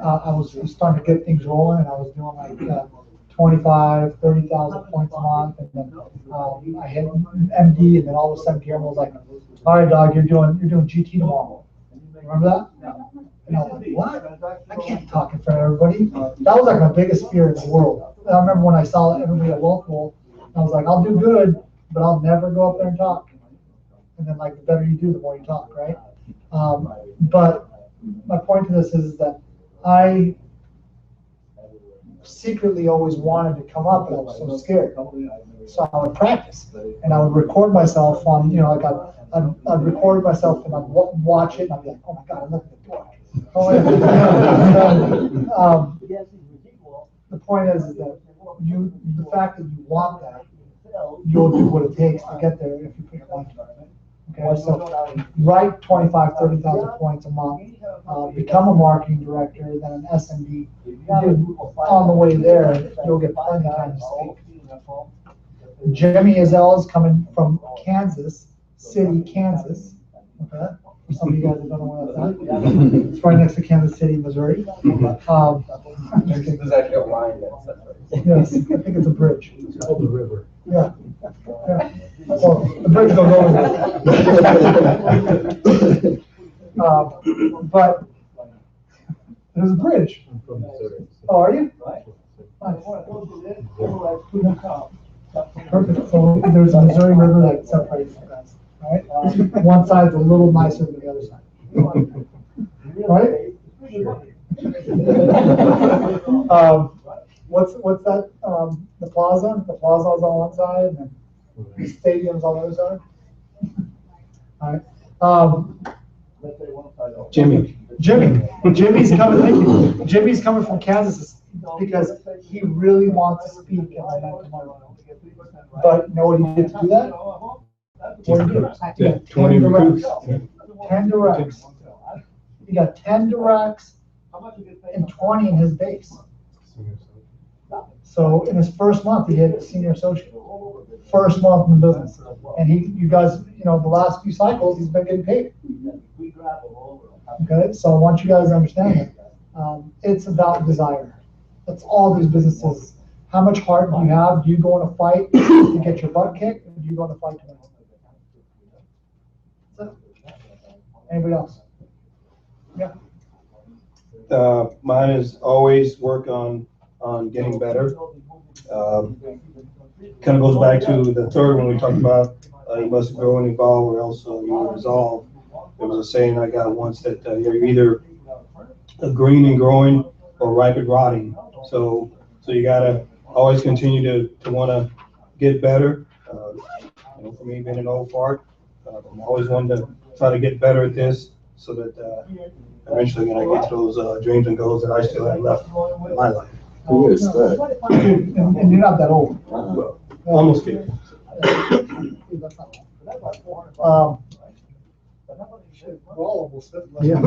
I was starting to get things rolling, and I was doing like 25, 30,000 points a month, and then I hit MD, and then all of a sudden Guillermo was like, all right, dog, you're doing GT tomorrow. Remember that? And I was like, what? I can't talk in front of everybody. That was like my biggest fear in the world. And I remember when I saw everybody at local, I was like, I'll do good, but I'll never go up there and talk. And then, like, the better you do, the more you talk, right? But my point to this is that I secretly always wanted to come up, but I was so scared. So I would practice, and I would record myself on, I'd record myself and I'd watch it, and I'd be like, oh my God, I'm looking at the door. the point is that the fact that you want that, you'll do what it takes to get there if you put your mind to it. Okay, so write 25, 30,000 points a month, become a marketing director, then an SMD. On the way there, you'll get plenty of time to speak. Jimmy Izell is coming from Kansas City, Kansas. Okay, for some of you guys that don't know where that's at, it's right next to Kansas City, Missouri. There's actually a line that's separated. Yes, I think it's a bridge. It's called the river. Yeah. Yeah. Well, the bridge goes over. But there's a bridge. I'm from Missouri. Oh, are you? Nice. Perfect. So there's a Missouri River that separates you guys. All right. One side's a little nicer than the other side. Right? What's that? The plaza? The plaza's on one side and the stadium's on the other side. All right. Jimmy's coming. Thank you. Jimmy's coming from Kansas because he really wants to speak in Momentum Monday. But you know what he did to do that? What did he do? 20 recruits. 10 directs. He got 10 directs and 20 in his base. So in his first month, he hit senior associate. First month in the business. And you guys, the last few cycles, he's been getting paid. Okay, so I want you guys to understand that. It's about desire. That's all these businesses. How much heart do you have? Do you go in a fight to get your butt kicked? Or do you go in a fight to win? Anybody else? Yeah. Mine is always work on getting better. Kind of goes back to the third one we talked about. You must grow and evolve, or else you will resolve. There was a saying I got once that you're either green and growing or ripe and rotting. So you gotta always continue to want to get better. For me, being an old fart, I'm always wanting to try to get better at this, so that eventually when I get to those dreams and goals that I still have left in my life. Who is that? And you're not that old. Almost 50. We're all almost 50. Yeah.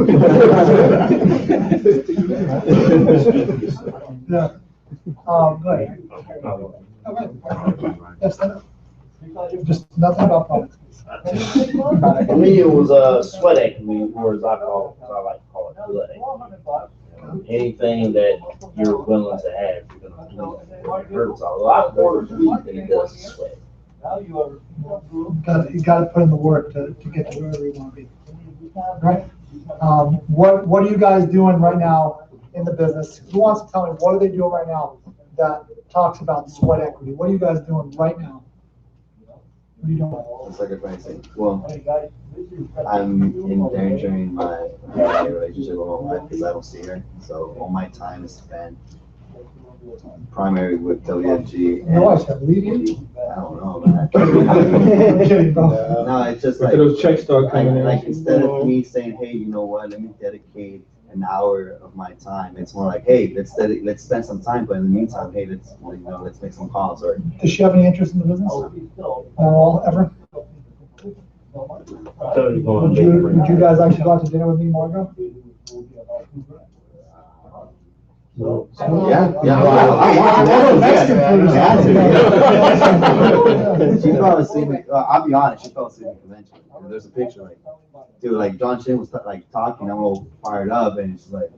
Yeah. Good. Yes, sir. Just nothing about politics. For me, it was a sweat equity, or as I like to call it, blood equity. Anything that you're willing to have, you're gonna do. It hurts a lot more to me than it does to sweat. You gotta put in the work to get to wherever you wanna be. Right? What are you guys doing right now in the business? Who wants to tell me, what are they doing right now that talks about sweat equity? What are you guys doing right now? What are you doing? Sacrificing. Well, I'm endangering my relationship with my wife because I don't see her. So all my time is spent primary with WFG. And No, I said, leave you? I don't know, man. No, it's just like those checks start coming in. Like instead of me saying, hey, you know what, let me dedicate an hour of my time. It's more like, hey, let's spend some time, but in the meantime, hey, let's make some calls. Or does she have any interest in the business? All ever? Would you guys actually go out to dinner with me, Margot? Yeah. She probably seen me. I'll be honest, she probably seen me convention. There's a picture like, dude, like John Chin was like talking, I'm all fired up, and she's like.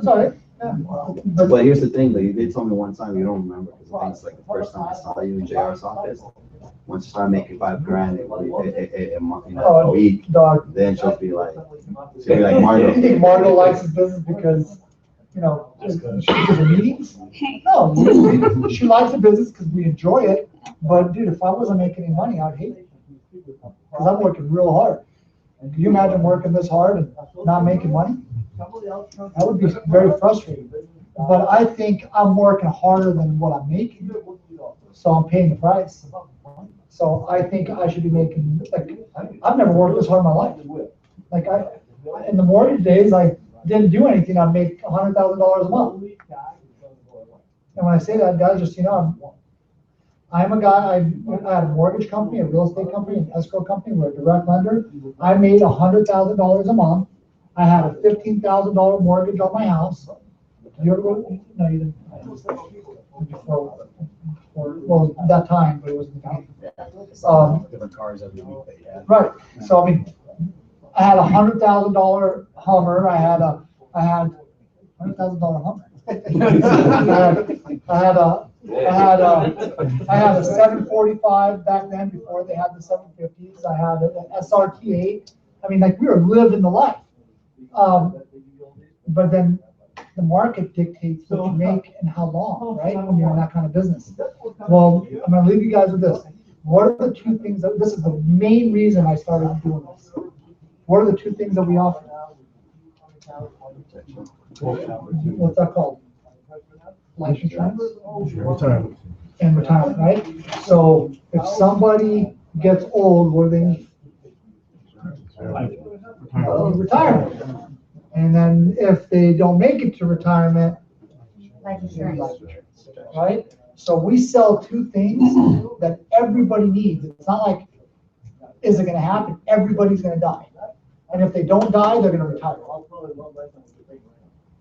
Sorry. But here's the thing, like, they told me one time, you don't remember, because I think it's like the first time I saw you in JR's office. Once you start making $5,000 a week, then she'll be like Margo. You think Margo likes his business because, she does the meetings? No, she likes the business because we enjoy it. But dude, if I wasn't making any money, I'd hate it. Because I'm working real hard. And can you imagine working this hard and not making money? That would be very frustrating. But I think I'm working harder than what I'm making. So I'm paying the price. So I think I should be making, like, I've never worked this hard in my life. Like in the morning days, I didn't do anything, I'd make $100,000 a month. And when I say that, guys, just, I'm a guy, I had a mortgage company, a real estate company, an escrow company, we're a direct lender. I made $100,000 a month. I had a $15,000 mortgage on my house. You ever go? No, you didn't. Well, that time, but it was the beginning. Different cars every week that you had. Right, so I mean, I had $100,000 Hummer, I had $100,000 Hummer. I had a 745 back then before they had the 750s. I had an SRT8. I mean, like, we were living the life. But then the market dictates what you make and how long, right? When you're in that kind of business. Well, I'm gonna leave you guys with this. What are the two things this is the main reason I started doing this. What are the two things that we offer? What's that called? Life insurance? Retirement. And retirement, right? So if somebody gets old, what do they need? Retirement. And then if they don't make it to retirement, Life insurance. right? So we sell two things that everybody needs. It's not like, is it gonna happen? Everybody's gonna die. And if they don't die, they're gonna retire.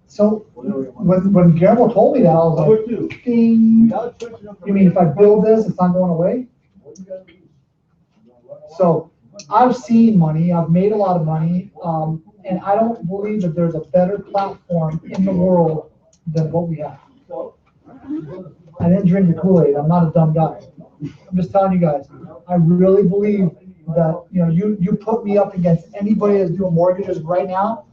So when Guillermo told me that, I was like, ding. You mean if I build this, it's not going away? So I've seen money, I've made a lot of money, and I don't believe that there's a better platform in the world than what we have. I didn't drink the Kool-Aid, I'm not a dumb guy. I'm just telling you guys, I really believe that, you put me up against anybody that's doing mortgages right now,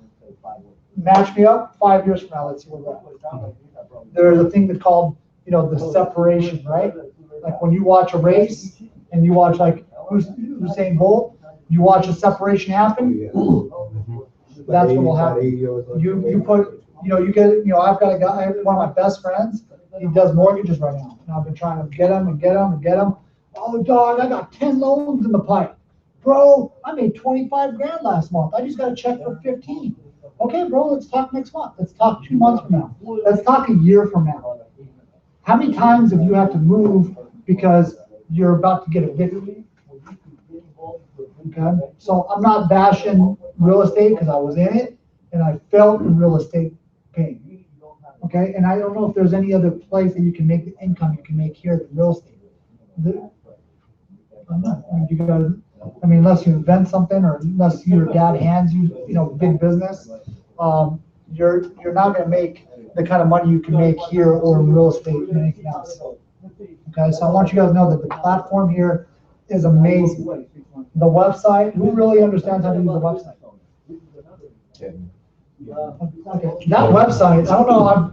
match me up 5 years from now, let's see where we're at. There's a thing that's called, the separation, right? Like when you watch a race and you watch like Usain Bolt, you watch a separation happen, that's what will happen. You put, you get, I've got a guy, one of my best friends, he does mortgages right now. And I've been trying to get him and get him and get him. Oh, dog, I got 10 loans in the pipe. Bro, I made 25 grand last month. I just got a check for 15. Okay, bro, let's talk next month. Let's talk 2 months from now. Let's talk a year from now. How many times have you had to move because you're about to get evicted? Okay, so I'm not bashing real estate because I was in it and I felt the real estate pain. Okay, and I don't know if there's any other place that you can make the income you can make here than real estate. I'm not, unless you invent something or unless your dad hands you, big business, you're not going to make the kind of money you can make here or in real estate and anything else. Okay, so I want you guys to know that the platform here is amazing. The website, who really understands how to use the website? Okay, that website, I don't know,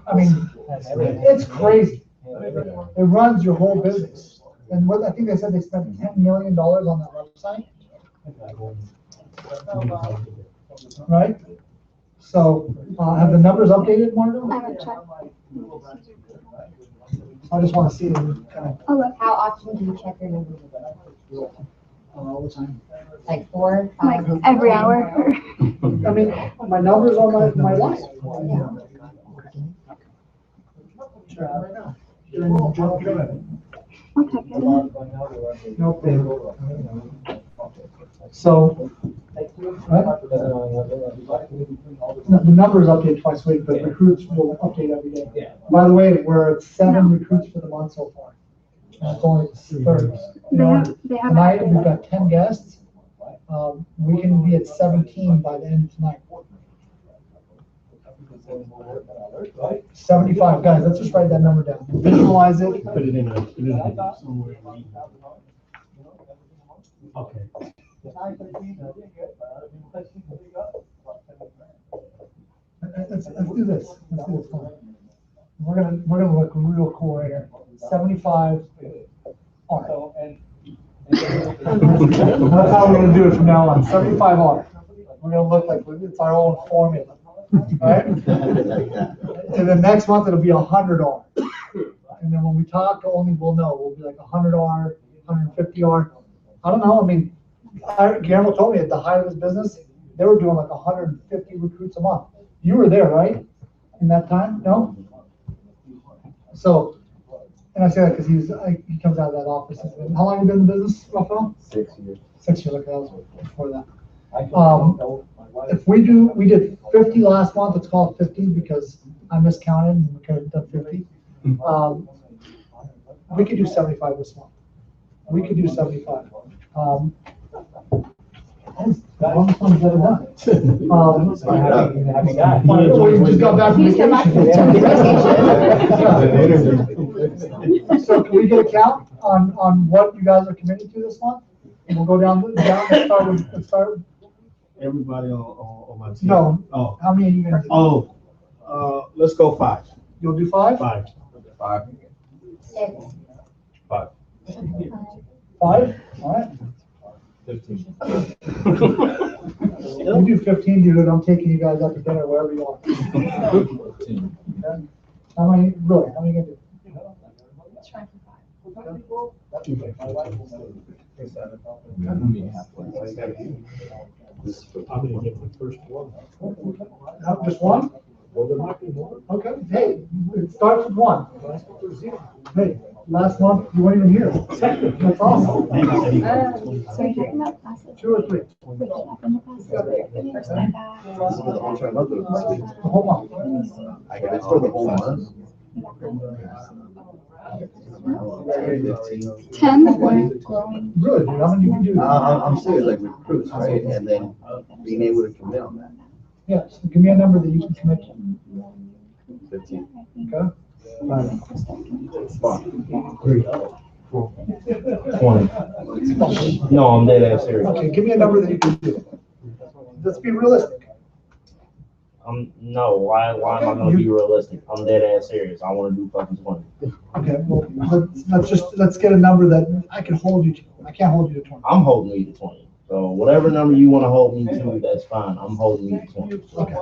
it's crazy. It runs your whole business. And what I think they said they spent $10 million on that website. Right? So, have the numbers updated, Margo? I haven't checked. I just want to see them kind of. Oh, look, how often do you check your numbers? All the time. Like 4, 5? Like every hour. My numbers on my life. Yeah. Right now. During the I'll check it. Nope. So, the numbers update twice a week, but recruits will update every day. By the way, we're at 7 recruits for the month so far. That's only the third. They have Tonight, we've got 10 guests. We can be at 17 by the end of tonight. 75, guys, let's just write that number down. Visualize it. Put it in somewhere. Okay. Let's do this. Let's do this. We're gonna look real cool right here. 75 R. That's how we're gonna do it from now on. 75 R. We're gonna look like it's our own formula. Right? And then next month it'll be 100 R. And then when we talk, only we'll know. We'll be like 100 R, 150 R. I don't know. Guillermo told me at the height of his business, they were doing like 150 recruits a month. You were there, right? In that time? No? So, and I say that because he comes out of that office. How long have you been in the business, Rafael? 6 years. 6 years, okay, that was before that. If we did 50 last month, let's call it 50 because I miscounted and we could have done 50. We could do 75 this month. We could do 75. That was the longest one we've ever done. Happy guy. We just got back from He's come back from vacation. So can we get a count on what you guys are committed to this month? And we'll go down, let's start with, Everybody on my team. no, Oh, how many are you gonna do? let's go 5. You'll do 5? 5. 5. 6. 5. 5? All right. 15. You do 15, dude, I'm taking you guys out to dinner, wherever you want. Okay. How many gonna do? I'm gonna get the first one. Just one? Okay, hey, it starts with 1. Hey, last month, you weren't even here. That's awesome. So you're talking about classes? 2 or 3? What happened in the classes? The first time back. Hold on. It's for the whole month. 10 weren't growing. Good, dude, how many you can do? I'm serious, like recruits, right? And then being able to commit on that. Yeah, so give me a number that you can commit to. 15. Okay? 3, 4, 20. No, I'm dead ass serious. Okay, give me a number that you can do. Let's be realistic. No, why am I gonna be realistic? I'm dead ass serious. I wanna do fucking 20. Okay, well, let's get a number that I can hold you to. I can't hold you to 20. I'm holding you to 20. So whatever number you wanna hold me to, that's fine. I'm holding you to 20. Okay.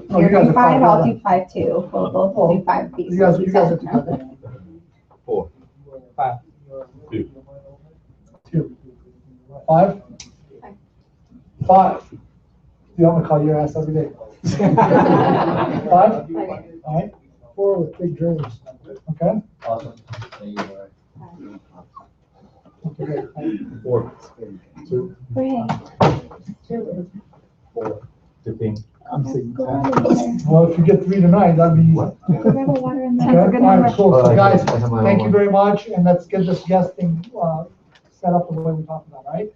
You're doing 5, I'll do 5 too. We'll both do 5 pieces. You guys are together. 4. 5. 2. 2. 5? 5. You want me to call your ass every day? 5? All right. 4 with big dreams. Okay? Awesome. Okay. 4. 2. Great. 4. 15. I'm saying Go grab a water. well, if you get 3 tonight, that'd be. Go grab a water in Okay, there. all right, cool. So guys, thank you very much, and let's get this guest thing, set up the way we talked about, all right?